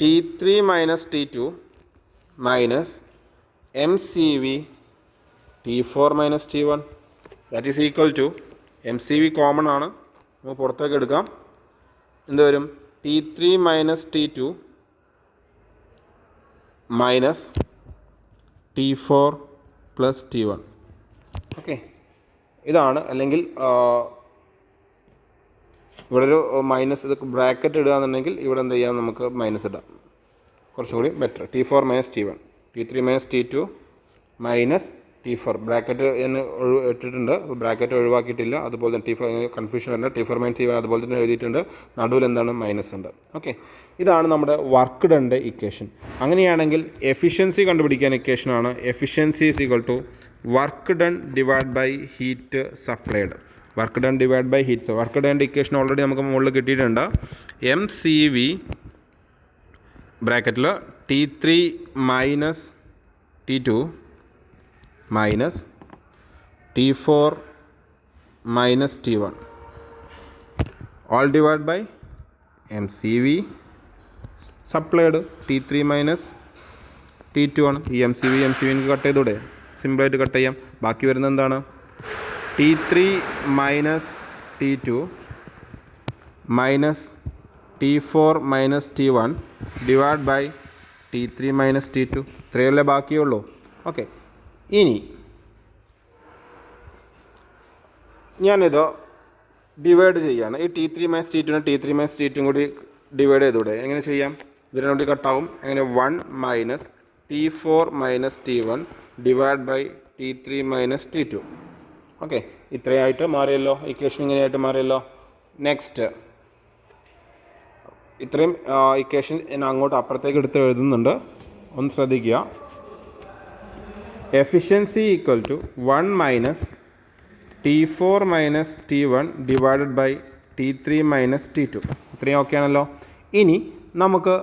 T3 minus T2 minus MCV T4 minus T1. That is equal to MCV common ആണ്, നമുക്ക് പുറത്തേക്ക് എടുക്കാം. എന്ത് വരും? T3 minus T2 minus T4 plus T1. Okay, ഇതാണ്. അല്ലെങ്കിൽ ഇവിടെ ഒരു മൈനസ് ഇത് ബ്രാക്കറ്റ് ഇടുക എന്നുണ്ടെങ്കിൽ ഇവിടെ എന്ത് ചെയ്യാം? നമുക്ക് മൈനസ് ഇടാം, കുറച്ചും കൂടി better. T4 minus T1, T3 minus T2 minus T4. Bracket എന്ന് ഇട്ടിട്ടുണ്ട്, ബ്രാക്കറ്റ് ഒഴിവാക്കിയിട്ടില്ല. അതുപോലെ തന്നെ T4 കൺഫ്യൂഷൻ വരേണ്ട. T4 മൈനസ് T1 അതുപോലെ തന്നെ എഴുതിയിട്ടുണ്ട്. നടുവിൽ എന്താണ്? മൈനസ് ഉണ്ട്. ഓക്കെ, ഇതാണ് നമ്മുടെ വർക്ക് ഡണ്ടെ ഇക്വേഷൻ. അങ്ങനെയാണെങ്കിൽ എഫിഷ്യൻസി കണ്ടുപിടിക്കാൻ ഇക്വേഷനാണ് efficiency is equal to work done divide by heat supplied. Work done equation already നമുക്ക് മുകളിൽ കിട്ടിയിട്ടുണ്ട്. MCV ബ്രാക്കറ്റിൽ T3 minus T2 minus T4 minus T1 all divide by MCV supplied T3 minus T2 ആണ്. ഈ MCV എനിക്ക് cut ചെയ്തൂടെ? സിമ്പിളായിട്ട് cut ചെയ്യാം. ബാക്കി വരുന്നത് എന്താണ്? T3 minus T2 minus T4 minus T1 divide by T3 minus T2. ഇത്രയല്ലേ ബാക്കിയുള്ളൂ. ഓക്കെ, ഇനി ഞാനിത് ഡിവൈഡ് ചെയ്യാണ്. ഈ T3 മൈനസ് T2 കൂടി ഡിവൈഡ് ചെയ്തൂടെ? എങ്ങനെ ചെയ്യാം? ഇതിനോട് കട്ടാവും. അങ്ങനെ 1 minus T4 minus T1 divide by T3 minus T2. Okay, ഇത്രയായിട്ട് മാറിയല്ലോ. ഇക്വേഷൻ ഇങ്ങനെയായിട്ട് മാറിയല്ലോ. നെക്സ്റ്റ് ഇത്രയും ഇക്വേഷൻ ഞാൻ അങ്ങോട്ട് അപ്പുറത്തേക്ക് എടുത്ത് എഴുതുന്നുണ്ട്, ഒന്ന് ശ്രദ്ധിക്കുക. Efficiency equal to 1 minus T4 minus T1 divided by T3 minus T2. ഇത്രയും ഓക്കെ ആണല്ലോ. ഇനി നമുക്ക്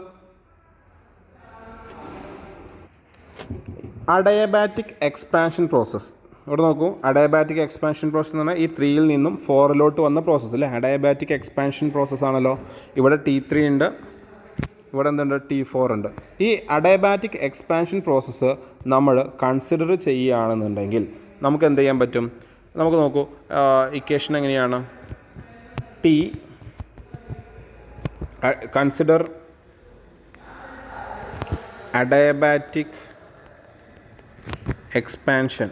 അഡയബാറ്റിക് എക്സ്പാൻഷൻ പ്രോസസ്സ് ഇവിടെ നോക്കൂ. അഡയബാറ്റിക് എക്സ്പാൻഷൻ പ്രോസസ്സ് എന്ന് പറഞ്ഞാൽ ഈ 3യിൽ നിന്നും 4 വന്ന പ്രോസസ്സ് അല്ലേ? അഡയബാറ്റിക് എക്സ്പാൻഷൻ പ്രോസസ്സ് ആണല്ലോ. ഇവിടെ T3 ഉണ്ട്, ഇവിടെ എന്തുണ്ട്? T4 ഉണ്ട്. ഈ അഡയബാറ്റിക് എക്സ്പാൻഷൻ പ്രോസസ്സ് നമ്മൾ കൺസിഡർ ചെയ്യുകയാണെന്നുണ്ടെങ്കിൽ നമുക്ക് എന്ത് ചെയ്യാൻ പറ്റും? നമുക്ക് നോക്കൂ, ഇക്വേഷൻ എങ്ങനെയാണ്? Consider adiabatic expansion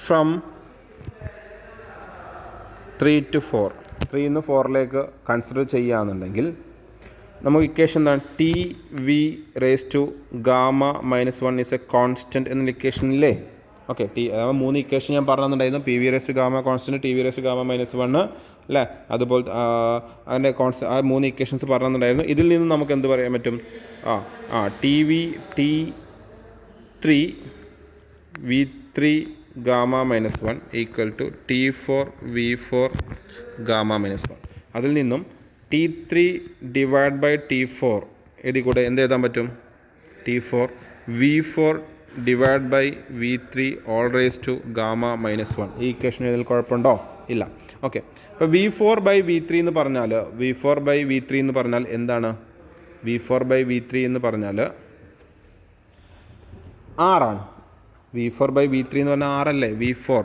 from 3 to 4, 3 നിന്ന് 4ലേക്ക് കൺസിഡർ ചെയ്യുകയാണെന്നുണ്ടെങ്കിൽ നമുക്ക് ഇക്വേഷൻ എന്താണ്? T(V)(Γ-1) ഈസ് എ കോൺസ്റ്റൻറ്റ് എന്ന ഇക്വേഷനില്ലേ? ഓക്കെ, അതായത് 3 ഇക്വേഷൻ ഞാൻ പറഞ്ഞിട്ടുണ്ടായിരുന്നു. PV(Γ) കോൺസ്റ്റൻറ്റ്, TV(Γ-1) അല്ലേ? അതുപോലെ അതിൻ്റെ ആ 3 ഇക്വേഷൻസ് പറഞ്ഞിട്ടുണ്ടായിരുന്നു. ഇതിൽ നിന്ന് നമുക്ക് എന്ത് പറയാൻ പറ്റും? T3(V3)(Γ-1) equal to T4(V4)(Γ-1). അതിൽ നിന്നും T3 ഡിവൈഡ് ബൈ T4 ഇതിൽ കൂടെ എന്ത് എഴുതാൻ പറ്റും? T4 V4 divide by V3 all raise to Γ-1. ഈ ഇക്വേഷൻ ഇതിൽ കുഴപ്പമുണ്ടോ? ഇല്ല. ഓക്കെ, അപ്പോൾ V4/V3 എന്ന് പറഞ്ഞാൽ എന്താണ്? V4/V3 എന്ന് പറഞ്ഞാൽ R ആണ്. V4/V3 എന്ന് പറഞ്ഞാൽ R അല്ലേ? V4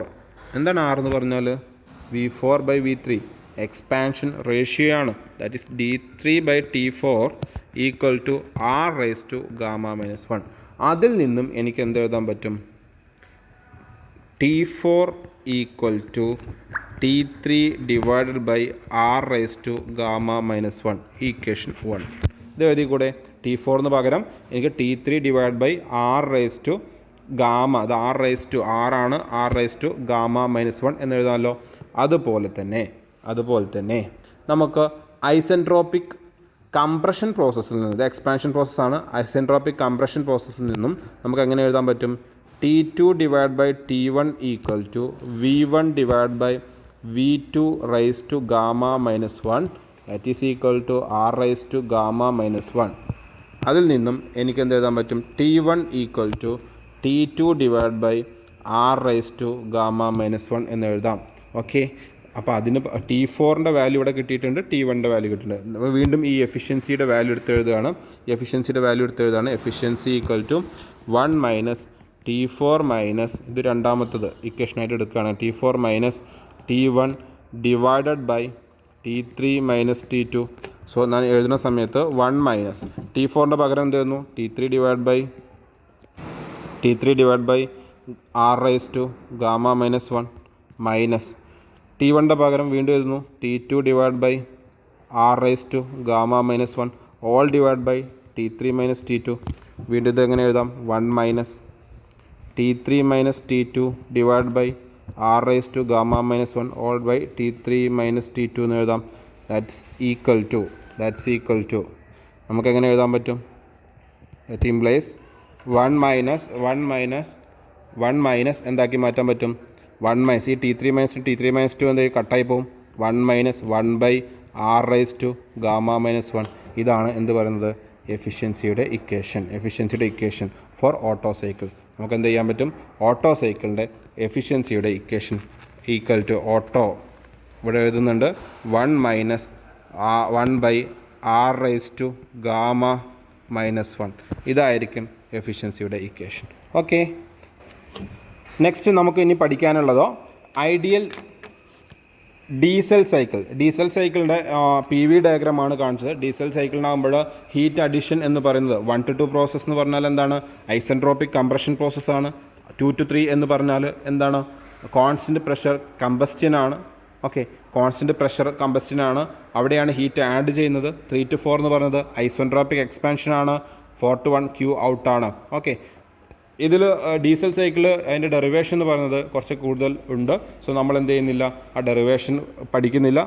എന്താണ് R എന്ന് പറഞ്ഞാൽ? V4/V3 എക്സ്പാൻഷൻ റേഷ്യോ ആണ്. That is D3/T4 equal to R⁻⁻1. അതിൽ നിന്നും എനിക്ക് എന്ത് എഴുതാൻ പറ്റും? T4 equal to T3 divided by R⁻⁻1 equation 1. ഇത് എഴുതി കൂടെ. T4 എന്ന് പകരം എനിക്ക് T3 ഡിവൈഡ് ബൈ R⁻⁻, അത് R ആണ്, R⁻⁻1 എന്ന് എഴുതാമല്ലോ. അതുപോലെ തന്നെ നമുക്ക് ഐസെൻട്രോപ്പിക് കംപ്രഷൻ പ്രോസസ്സിൽ നിന്ന്, ഇത് എക്സ്പാൻഷൻ പ്രോസസ്സാണ്, ഐസെൻട്രോപ്പിക് കംപ്രഷൻ പ്രോസസ്സിൽ നിന്നും നമുക്ക് എങ്ങനെ എഴുതാൻ പറ്റും? T2 divide by T1 equal to V1 divide by V2⁻⁻1 that is equal to R⁻⁻1. അതിൽ നിന്നും എനിക്ക് എന്ത് എഴുതാൻ പറ്റും? T1 equal to T2 divide by R⁻⁻1 എന്ന് എഴുതാം. ഓക്കെ, അപ്പോൾ അതിന് T4ൻ്റെ വാല്യൂ ഇവിടെ കിട്ടിയിട്ടുണ്ട്, T1ൻ്റെ വാല്യൂ കിട്ടിയിട്ടുണ്ട്. നമ്മൾ വീണ്ടും ഈ എഫിഷ്യൻസിയുടെ വാല്യൂ എടുത്ത് എഴുതുകയാണ്. Efficiency equal to 1 minus T4 minus, ഇത് രണ്ടാമത്തത് ഇക്വേഷനായിട്ട് എടുക്കുകയാണ്, T4 minus T1 divided by T3 minus T2. So ഞാൻ എഴുതുന്ന സമയത്ത് 1 മൈനസ് T4ൻ്റെ പകരം എന്ത് ചെയ്യുന്നു? T3 divide by R⁻⁻1 minus T1ൻ്റെ പകരം വീണ്ടും എഴുതുന്നു T2 divide by R⁻⁻1 all divide by T3 minus T2. വീണ്ടും ഇത് എങ്ങനെ എഴുതാം? 1 minus T3 minus T2 divide by R⁻⁻1 all by T3 minus T2 എന്ന് എഴുതാം. ദാറ്റ്സ് ഈക്വൽ ടു നമുക്കെങ്ങനെ എഴുതാൻ പറ്റും? ദാറ്റ് ഇംപ്ലൈസ് 1 മൈനസ് എന്താക്കി മാറ്റാൻ പറ്റും? 1 മൈനസ് ഈ T3 മൈനസ് 2 എന്തായി കട്ടായി പോകും. 1 മൈനസ് 1 ബൈ R⁻⁻1. ഇതാണ് എന്ത് പറയുന്നത്? എഫിഷ്യൻസിയുടെ ഇക്വേഷൻ ഫോർ ഓട്ടോ സൈക്കിൾ. നമുക്ക് എന്ത് ചെയ്യാൻ പറ്റും? ഓട്ടോ സൈക്കിളിൻ്റെ എഫിഷ്യൻസിയുടെ ഇക്വേഷൻ ഈക്വൽ ടു ഓട്ടോ, ഇവിടെ എഴുതുന്നുണ്ട് 1 മൈനസ് 1 ബൈ R⁻⁻1. ഇതായിരിക്കും എഫിഷ്യൻസിയുടെ ഇക്വേഷൻ. ഓക്കെ, നെക്സ്റ്റ് നമുക്ക് ഇനി പഠിക്കാനുള്ളതോ ഐഡിയൽ ഡീസൽ സൈക്കിളിൻ്റെ PV ഡയഗ്രാമാണ് കാണിച്ചത്. ഡീസൽ സൈക്കിളിനാകുമ്പോൾ ഹീറ്റ് അഡിഷൻ എന്ന് പറയുന്നത് 1 to 2 പ്രോസസ്സ് എന്ന് പറഞ്ഞാൽ എന്താണ്? ഐസെൻട്രോപ്പിക് കംപ്രഷൻ പ്രോസസ്സാണ്. 2 to 3 എന്ന് പറഞ്ഞാൽ എന്താണ്? കോൺസ്റ്റൻറ്റ് പ്രഷർ കമ്പസ്റ്റ്യനാണ്. ഓക്കെ, കോൺസ്റ്റൻറ്റ് പ്രഷർ കമ്പസ്റ്റ്യനാണ്, അവിടെയാണ് ഹീറ്റ് ആഡ് ചെയ്യുന്നത്. 3 to 4 എന്ന് പറയുന്നത് ഐസെൻട്രോപ്പിക് എക്സ്പാൻഷനാണ്. 4 to 1 Q ഔട്ടാണ്. ഓക്കെ, ഇതിൽ ഡീസൽ സൈക്കിൾ അതിൻ്റെ ഡെറിവേഷൻ എന്ന് പറയുന്നത് കുറച്ച് കൂടുതൽ ഉണ്ട്. സോ നമ്മൾ എന്ത് ചെയ്യുന്നില്ല, ആ ഡെറിവേഷൻ പഠിക്കുന്നില്ല.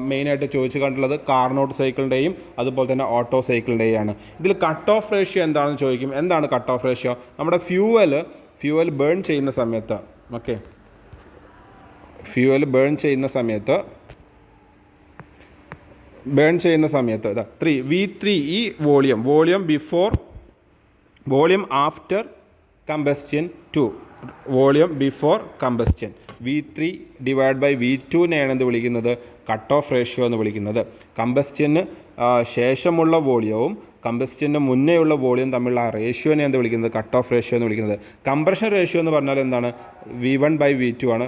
മെയിനായിട്ട് ചോദിച്ച് കണ്ടുള്ളത് കാർനോട്ട് സൈക്കിളിൻ്റെയും അതുപോലെ തന്നെ ഓട്ടോ സൈക്കിളിൻ്റെയും ആണ്. ഇതിൽ കട്ട് ഓഫ് റേഷ്യോ എന്താണെന്ന് ചോദിക്കും. എന്താണ് കട്ട് ഓഫ് റേഷ്യോ? നമ്മുടെ ഫ്യൂവൽ ബേൺ ചെയ്യുന്ന സമയത്ത്, ഓക്കെ, ഫ്യൂവൽ ബേൺ ചെയ്യുന്ന സമയത്ത് V3 ഈ volume after combustion 2, volume before combustion. V3 divide by V2നെയാണ് എന്ത് വിളിക്കുന്നത്? കട്ട് ഓഫ് റേഷ്യോ എന്ന് വിളിക്കുന്നത്. കമ്പസ്റ്റ്യന് ശേഷമുള്ള വോളിയവും കമ്പസ്റ്റ്യന് മുന്നേയുള്ള വോളിയം തമ്മിലുള്ള ആ റേഷ്യോനെ എന്ത് വിളിക്കുന്നത്? കട്ട് ഓഫ് റേഷ്യോ എന്ന് വിളിക്കുന്നത്. കംപ്രഷൻ റേഷ്യോ എന്ന് പറഞ്ഞാൽ എന്താണ്? V1/V2 ആണ്.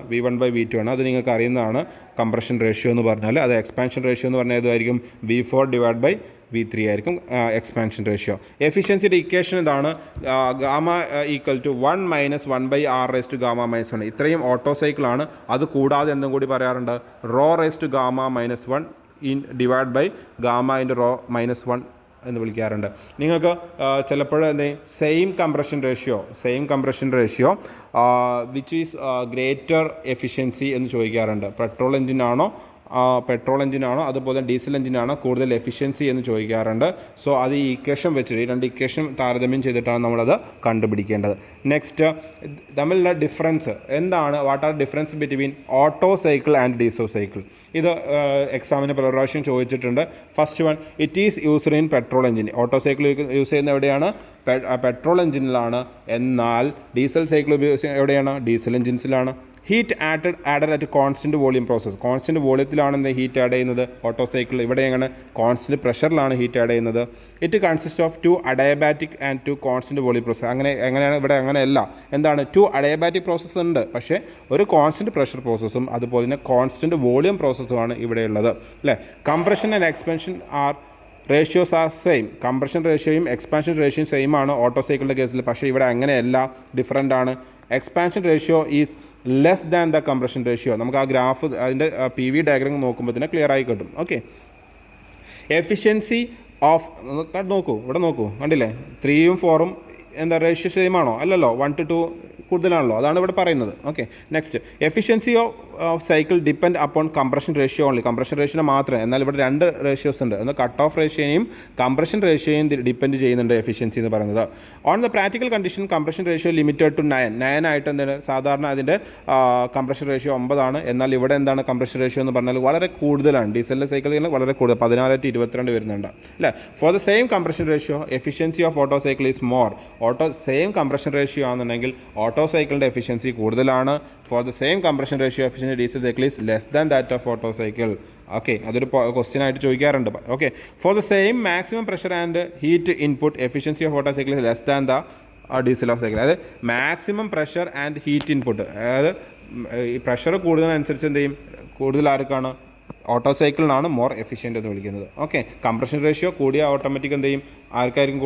അത് നിങ്ങൾക്ക് അറിയുന്നതാണ്. കംപ്രഷൻ റേഷ്യോ എന്ന് പറഞ്ഞാൽ അത് എക്സ്പാൻഷൻ റേഷ്യോ എന്ന് പറഞ്ഞാൽ ഏതായിരിക്കും? V4 ഡിവൈഡ് ബൈ V3 ആയിരിക്കും എക്സ്പാൻഷൻ റേഷ്യോ. എഫിഷ്യൻസിയുടെ ഇക്വേഷൻ ഇതാണ്, gamma equal to 1 minus 1 by R⁻⁻1. ഇത്രയും ഓട്ടോ സൈക്കിളാണ്. അത് കൂടാതെ എന്തും കൂടി പറയാറുണ്ട്, ρ⁻⁻1 ഡിവൈഡ് ബൈ ഗാമ ഇൻറ്റു ρ-1 എന്ന് വിളിക്കാറുണ്ട്. നിങ്ങൾക്ക് ചിലപ്പോൾ same compression ratio which is greater efficiency എന്ന് ചോദിക്കാറുണ്ട്. പെട്രോൾ എഞ്ചിനാണോ അതുപോലെ ഡീസൽ എഞ്ചിനാണോ കൂടുതൽ എഫിഷ്യൻസി എന്ന് ചോദിക്കാറുണ്ട്. സോ അത് ഈ ഇക്വേഷൻ വെച്ചിട്ട്, ഈ രണ്ട് ഇക്വേഷൻ താരതമ്യം ചെയ്തിട്ടാണ് നമ്മളത് കണ്ടുപിടിക്കേണ്ടത്. നെക്സ്റ്റ്, തമ്മിലുള്ള ഡിഫറൻസ് എന്താണ്? What are difference between Otto cycle and diesel cycle? ഇത് എക്സാമിന് പല പ്രാവശ്യം ചോദിച്ചിട്ടുണ്ട്. First one, it is used in petrol engine. Otto cycle use ചെയ്യുന്ന എവിടെയാണ്? പെട്രോൾ എഞ്ചിനിലാണ്. എന്നാൽ ഡീസൽ സൈക്കിൾ ഉപയോഗിച്ച് എവിടെയാണ്? ഡീസൽ എഞ്ചിൻസിലാണ്. Heat added at constant volume process. Constant വോളിയത്തിലാണ് എന്ത് ഹീറ്റ് ആഡ് ചെയ്യുന്നത് ഓട്ടോ സൈക്കിൾ. ഇവിടെ എങ്ങനെ കോൺസ്റ്റൻറ്റ് പ്രഷറിലാണ് ഹീറ്റ് ആഡ് ചെയ്യുന്നത്. It consist of 2 adiabatic and 2 constant volume process. എങ്ങനെയാണ് ഇവിടെ അങ്ങനെയല്ല. എന്താണ് 2 അഡയബാറ്റിക് പ്രോസസ്സ് ഉണ്ട്, പക്ഷേ ഒരു കോൺസ്റ്റൻറ്റ് പ്രഷർ പ്രോസസ്സും അതുപോലെ തന്നെ കോൺസ്റ്റൻറ്റ് വോളിയം പ്രോസസ്സുമാണ് ഇവിടെയുള്ളത് അല്ലേ. Compression and expansion are ratios are same. Compression റേഷ്യോയും എക്സ്പാൻഷൻ റേഷ്യോയും സെയിം ആണ് ഓട്ടോ സൈക്കിളിൻ്റെ കേസിൽ. പക്ഷേ ഇവിടെ അങ്ങനെയല്ല, ഡിഫറൻ്റ് ആണ്. Expansion ratio is less than the compression ratio. നമുക്ക് ആ ഗ്രാഫ് അതിൻ്റെ PV ഡയഗ്രം നോക്കുമ്പോൾ തന്നെ ക്ലിയർ ആയി കിട്ടും. ഓക്കെ, എഫിഷ്യൻസി ഓഫ് നോക്കൂ, ഇവിടെ നോക്കൂ, കണ്ടില്ലേ 3ഉം 4ഉം എന്താ റേഷ്യോ സെയിം ആണോ? അല്ലല്ലോ, 1 to 2 കൂടുതലാണല്ലോ, അതാണ് ഇവിടെ പറയുന്നത്. Okay, next efficiency of cycle depend upon compression ratio only. Compression ratio മാത്രം. എന്നാൽ ഇവിടെ 2 റേഷ്യോസ് ഉണ്ട്. ഒന്ന് കട്ട് ഓഫ് റേഷ്യോയും കംപ്രഷൻ റേഷ്യോയും ഡിപ്പെൻഡ് ചെയ്യുന്നുണ്ട് എഫിഷ്യൻസി എന്ന് പറയുന്നത്. On the practical condition compression ratio limited to 9 ആയിട്ട് എന്താണ് സാധാരണ അതിൻ്റെ കംപ്രഷൻ റേഷ്യോ 9 ആണ്. എന്നാൽ ഇവിടെ എന്താണ് കംപ്രഷൻ റേഷ്യോ എന്ന് പറഞ്ഞാൽ വളരെ കൂടുതലാണ്. ഡീസലിൻ്റെ സൈക്കിളുകൾ വളരെ കൂടുതൽ 14 to 22 വരുന്നുണ്ട് അല്ലേ. For the same compression ratio efficiency of Otto cycle is more. Same compression ratio ആണെന്നുണ്ടെങ്കിൽ ഓട്ടോ സൈക്കിളിൻ്റെ എഫിഷ്യൻസി കൂടുതലാണ്. For the same compression ratio efficiency diesel cycle is less than that of Otto cycle. Okay, അതൊരു question ആയിട്ട് ചോദിക്കാറുണ്ട്. Okay, for the same maximum pressure and heat input efficiency of Otto cycle is less than the diesel of cycle. അതായത് maximum pressure and heat input, അതായത് ഈ pressure കൂടുന്നതിനനുസരിച്ച് എന്ത് ചെയ്യും, കൂടുതൽ ആർക്കാണ് ഓട്ടോ സൈക്കിളിനാണ് മോർ എഫിഷ്യൻ്റ് എന്ന് വിളിക്കുന്നത്. ഓക്കെ, കംപ്രഷൻ റേഷ്യോ കൂടിയ ഓട്ടോമാറ്റിക് എന്ത് ചെയ്യും, ആർക്കായിരിക്കും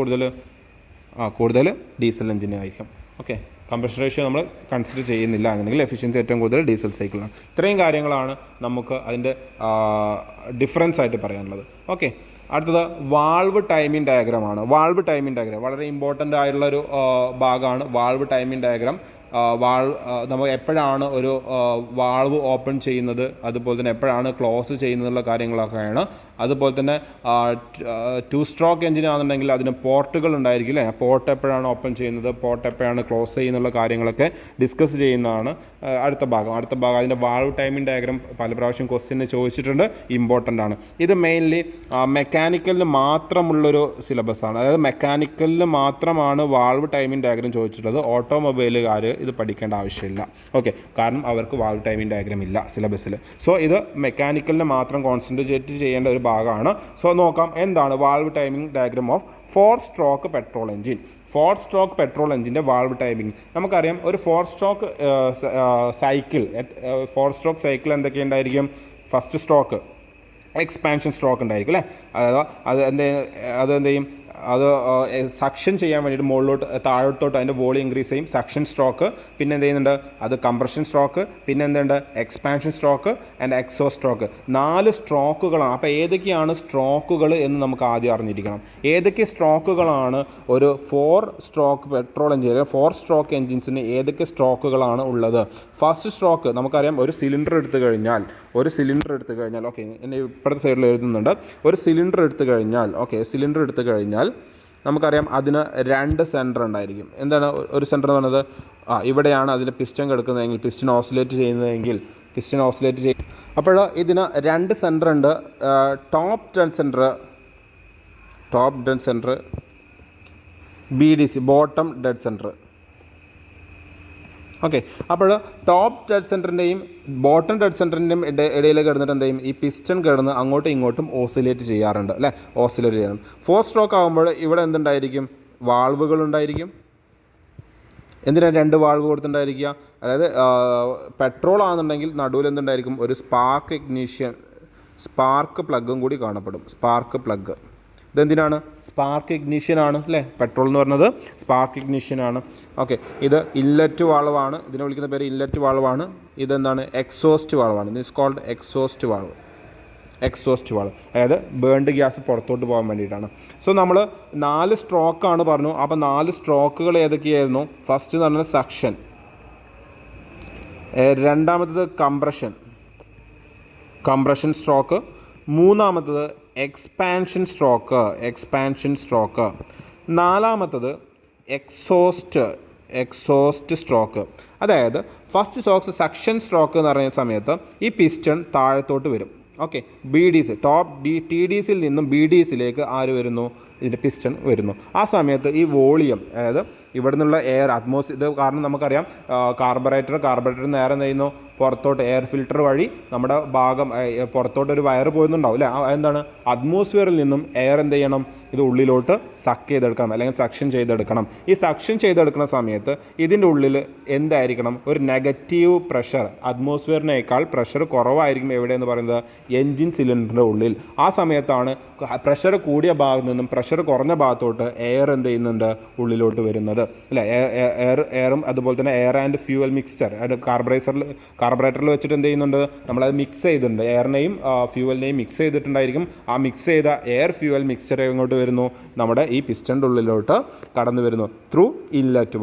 കൂടുതൽ ഡീസൽ എഞ്ചിനായിരിക്കും. ഓക്കെ, കംപ്രഷൻ റേഷ്യോ നമ്മൾ കൺസിഡർ ചെയ്യുന്നില്ല എന്നുണ്ടെങ്കിൽ എഫിഷ്യൻസി ഏറ്റവും കൂടുതൽ ഡീസൽ സൈക്കിളാണ്. ഇത്രയും കാര്യങ്ങളാണ് നമുക്ക് അതിൻ്റെ ഡിഫറൻസ് ആയിട്ട് പറയാനുള്ളത്. ഓക്കെ, അടുത്തത് വാൾവ് ടൈമിംഗ് ഡയഗ്രാമാണ്. വാൾവ് ടൈമിംഗ് ഡയഗ്രാം വളരെ ഇമ്പോർട്ടൻ്റ് ആയിട്ടുള്ളൊരു ഭാഗമാണ് വാൾവ് ടൈമിംഗ് ഡയഗ്രാം. നമ്മൾ എപ്പോഴാണ് ഒരു വാൾവ് ഓപ്പൺ ചെയ്യുന്നത്, അതുപോലെ തന്നെ എപ്പോഴാണ് ക്ലോസ് ചെയ്യുന്നതുള്ള കാര്യങ്ങളൊക്കെയാണ്. അതുപോലെ തന്നെ 2 സ്ട്രോക്ക് എഞ്ചിൻ ആണെന്നുണ്ടെങ്കിൽ അതിന് പോർട്ടുകൾ ഉണ്ടായിരിക്കും അല്ലേ. പോർട്ട് എപ്പോഴാണ് ഓപ്പൺ ചെയ്യുന്നത്, പോർട്ട് എപ്പോഴാണ് ക്ലോസ് ചെയ്യുന്നുള്ള കാര്യങ്ങളൊക്കെ ഡിസ്കസ് ചെയ്യുന്നതാണ് അടുത്ത ഭാഗം. അതിൻ്റെ വാൾവ് ടൈമിംഗ് ഡയഗ്രാം പല പ്രാവശ്യം ക്വസ്റ്റ്യന് ചോദിച്ചിട്ടുണ്ട്, ഇമ്പോർട്ടൻ്റ് ആണ്. ഇത് മെയിൻലി മെക്കാനിക്കലിന് മാത്രമുള്ളൊരു സിലബസാണ്. അതായത് മെക്കാനിക്കലിന് മാത്രമാണ് വാൾവ് ടൈമിംഗ് ഡയഗ്രാം ചോദിച്ചിട്ടുള്ളത്. ഓട്ടോമൊബൈലുകാർ ഇത് പഠിക്കേണ്ട ആവശ്യമില്ല. ഓക്കെ, കാരണം അവർക്ക് വാൾവ് ടൈമിംഗ് ഡയഗ്രാം ഇല്ല സിലബസിൽ. സോ ഇത് മെക്കാനിക്കലിന് മാത്രം കോൺസെൻട്രേറ്റ് ചെയ്യേണ്ട ഒരു ഭാഗമാണ്. സോ നോക്കാം എന്താണ് valve timing diagram of 4 stroke petrol engine. 4 stroke petrol എഞ്ചിൻ്റെ വാൾവ് ടൈമിംഗ് നമുക്കറിയാം. ഒരു 4 സ്ട്രോക്ക് സൈക്കിൾ എന്തൊക്കെയുണ്ടായിരിക്കും? ഫസ്റ്റ് സ്ട്രോക്ക് എക്സ്പാൻഷൻ സ്ട്രോക്ക് ഉണ്ടായിരിക്കും അല്ലേ. അതായത് അതെന്ത് ചെയ്യും, അത് സക്ഷൻ ചെയ്യാൻ വേണ്ടിയിട്ട് മുകളിലോട്ട് താഴോട്ടോട്ട് അതിൻ്റെ വോളിയം ഇൻക്രീസ് ചെയ്യും. സക്ഷൻ സ്ട്രോക്ക്, പിന്നെ എന്ത് ചെയ്യുന്നുണ്ട്, അത് കംപ്രഷൻ സ്ട്രോക്ക്, പിന്നെ എന്തുണ്ട് expansion stroke and exhaust stroke. 4 സ്ട്രോക്കുകളാണ്. അപ്പോൾ ഏതൊക്കെയാണ് സ്ട്രോക്കുകൾ എന്ന് നമുക്ക് ആദ്യം അറിഞ്ഞിരിക്കണം. ഏതൊക്കെ സ്ട്രോക്കുകളാണ് ഒരു 4 സ്ട്രോക്ക് പെട്രോൾ എഞ്ചിൻ 4 സ്ട്രോക്ക് എഞ്ചിൻസിന് ഏതൊക്കെ സ്ട്രോക്കുകളാണ് ഉള്ളത്? ഫസ്റ്റ് സ്ട്രോക്ക് നമുക്കറിയാം. ഒരു സിലിണ്ടർ എടുത്തു കഴിഞ്ഞാൽ ഓക്കെ, എന്നെ ഇപ്പോഴത്തെ സൈഡിൽ എഴുതുന്നുണ്ട്. ഒരു സിലിണ്ടർ എടുത്തു കഴിഞ്ഞാൽ നമുക്കറിയാം അതിന് 2 സെൻറ്റർ ഉണ്ടായിരിക്കും. എന്താണ് ഒരു സെൻറ്റർ എന്ന് പറയുന്നത്? ഇവിടെയാണ് അതിൻ്റെ പിസ്റ്റൺ കിടക്കുന്നതെങ്കിൽ, പിസ്റ്റൺ ഓസിലേറ്റ് ചെയ്യുന്നതെങ്കിൽ അപ്പോൾ ഇതിന് 2 സെൻറ്റർ ഉണ്ട്. Top dead centre, BDC bottom dead centre. Okay, അപ്പോൾ ടോപ്പ് ഡെഡ് സെൻറ്ററിൻ്റെയും ബോട്ടം ഡെഡ് സെൻറ്ററിൻ്റെയും ഇടയിൽ കിടന്നിട്ട് എന്ത് ചെയ്യും, ഈ പിസ്റ്റൺ കിടന്ന് അങ്ങോട്ടും ഇങ്ങോട്ടും ഓസിലേറ്റ് ചെയ്യാറുണ്ട് അല്ലേ. 4 സ്ട്രോക്ക് ആകുമ്പോൾ ഇവിടെ എന്തുണ്ടായിരിക്കും? വാൾവുകളുണ്ടായിരിക്കും. എന്തിനാണ് 2 വാൾവ് കൊടുത്തിട്ടുണ്ടായിരിക്കുക? അതായത് പെട്രോൾ ആണെന്നുണ്ടെങ്കിൽ നടുവിൽ എന്തുണ്ടായിരിക്കും? ഒരു സ്പാർക്ക് പ്ലഗും കൂടി കാണപ്പെടും. സ്പാർക്ക് പ്ലഗ് ഇതെന്തിനാണ്? സ്പാർക്ക് ഇഗ്നിഷ്യനാണ് അല്ലേ. പെട്രോൾ എന്ന് പറയുന്നത് സ്പാർക്ക് ഇഗ്നിഷ്യനാണ്. ഓക്കെ, ഇത് ഇല്ലറ്റ് വാൾവാണ്. ഇതിനെ വിളിക്കുന്ന പേര് ഇല്ലറ്റ് വാൾവാണ്. ഇതെന്താണ്? എക്സോസ്റ്റ് വാൾവാണ്. This called exhaust valve. അതായത് ബേൺഡ് ഗ്യാസ് പുറത്തോട്ട് പോകാൻ വേണ്ടിയിട്ടാണ്. സോ നമ്മൾ 4 സ്ട്രോക്കാണ് പറഞ്ഞു. അപ്പോൾ 4 സ്ട്രോക്കുകൾ ഏതൊക്കെയായിരുന്നു? ഫസ്റ്റ് എന്ന് പറഞ്ഞാൽ സക്ഷൻ, രണ്ടാമത്തത് കംപ്രഷൻ സ്ട്രോക്ക്, മൂന്നാമത്തത് എക്സ്പാൻഷൻ സ്ട്രോക്ക്, നാലാമത്തത് എക്സോസ്റ്റ് സ്ട്രോക്ക്. അതായത് ഫസ്റ്റ് സ്ട്രോക്ക് സക്ഷൻ സ്ട്രോക്ക് എന്ന് പറയുന്ന സമയത്ത് ഈ പിസ്റ്റൺ താഴത്തോട്ട് വരും. ഓക്കെ, BDC TDC നിന്നും BDCയിലേക്ക് ആര് വരുന്നു? ഇതിൻ്റെ പിസ്റ്റൺ വരുന്നു. ആ സമയത്ത് ഈ വോളിയം, അതായത് ഇവിടെ നിന്നുള്ള എയർ ഇത് കാരണം നമുക്കറിയാം കാർബറേറ്റർ നേരെ എന്ത് ചെയ്യുന്നു, പുറത്തോട്ട് എയർ ഫിൽട്ടർ വഴി നമ്മുടെ പുറത്തോട്ട് ഒരു വയർ പോകുന്നുണ്ടാവും അല്ലേ. എന്താണ്, അറ്റ്മോസ്ഫിയറിൽ നിന്നും എയർ എന്ത് ചെയ്യണം, ഇത് ഉള്ളിലോട്ട് സക്ക് ചെയ്തെടുക്കണം അല്ലെങ്കിൽ സക്ഷൻ ചെയ്തെടുക്കണം. ഈ സക്ഷൻ ചെയ്തെടുക്കുന്ന സമയത്ത് ഇതിൻ്റെ ഉള്ളിൽ എന്തായിരിക്കണം, ഒരു നെഗറ്റീവ് പ്രഷർ, അറ്റ്മോസ്ഫിയറിനേക്കാൾ പ്രഷർ കുറവായിരിക്കും എവിടെയെന്ന് പറയുന്നത് എൻജിൻ സിലിണ്ടറിൻ്റെ ഉള്ളിൽ. ആ സമയത്താണ് പ്രഷർ കൂടിയ ഭാഗത്ത് നിന്നും പ്രഷർ കുറഞ്ഞ ഭാഗത്തോട്ട് എയർ എന്ത് ചെയ്യുന്നുണ്ട്, ഉള്ളിലോട്ട് വരുന്നത് അല്ലേ. എയറും അതുപോലെ തന്നെ എയർ ആൻഡ് ഫ്യൂവൽ മിക്സ്ചർ കാർബറേറ്ററിൽ വെച്ചിട്ട് എന്ത് ചെയ്യുന്നുണ്ട്, നമ്മളത് മിക്സ് ചെയ്തിട്ടുണ്ട്, എയറിനെയും ഫ്യൂവലിനെയും മിക്സ് ചെയ്തിട്ടുണ്ടായിരിക്കും. ആ മിക്സ് ചെയ്ത എയർ ഫ്യൂവൽ മിക്സ്ചർ എങ്ങോട്ട് വരുന്നു, നമ്മുടെ ഈ പിസ്റ്റൻ്റെ ഉള്ളിലോട്ട് കടന്നു വരുന്നു ത്രൂ ഇൻലെറ്റ്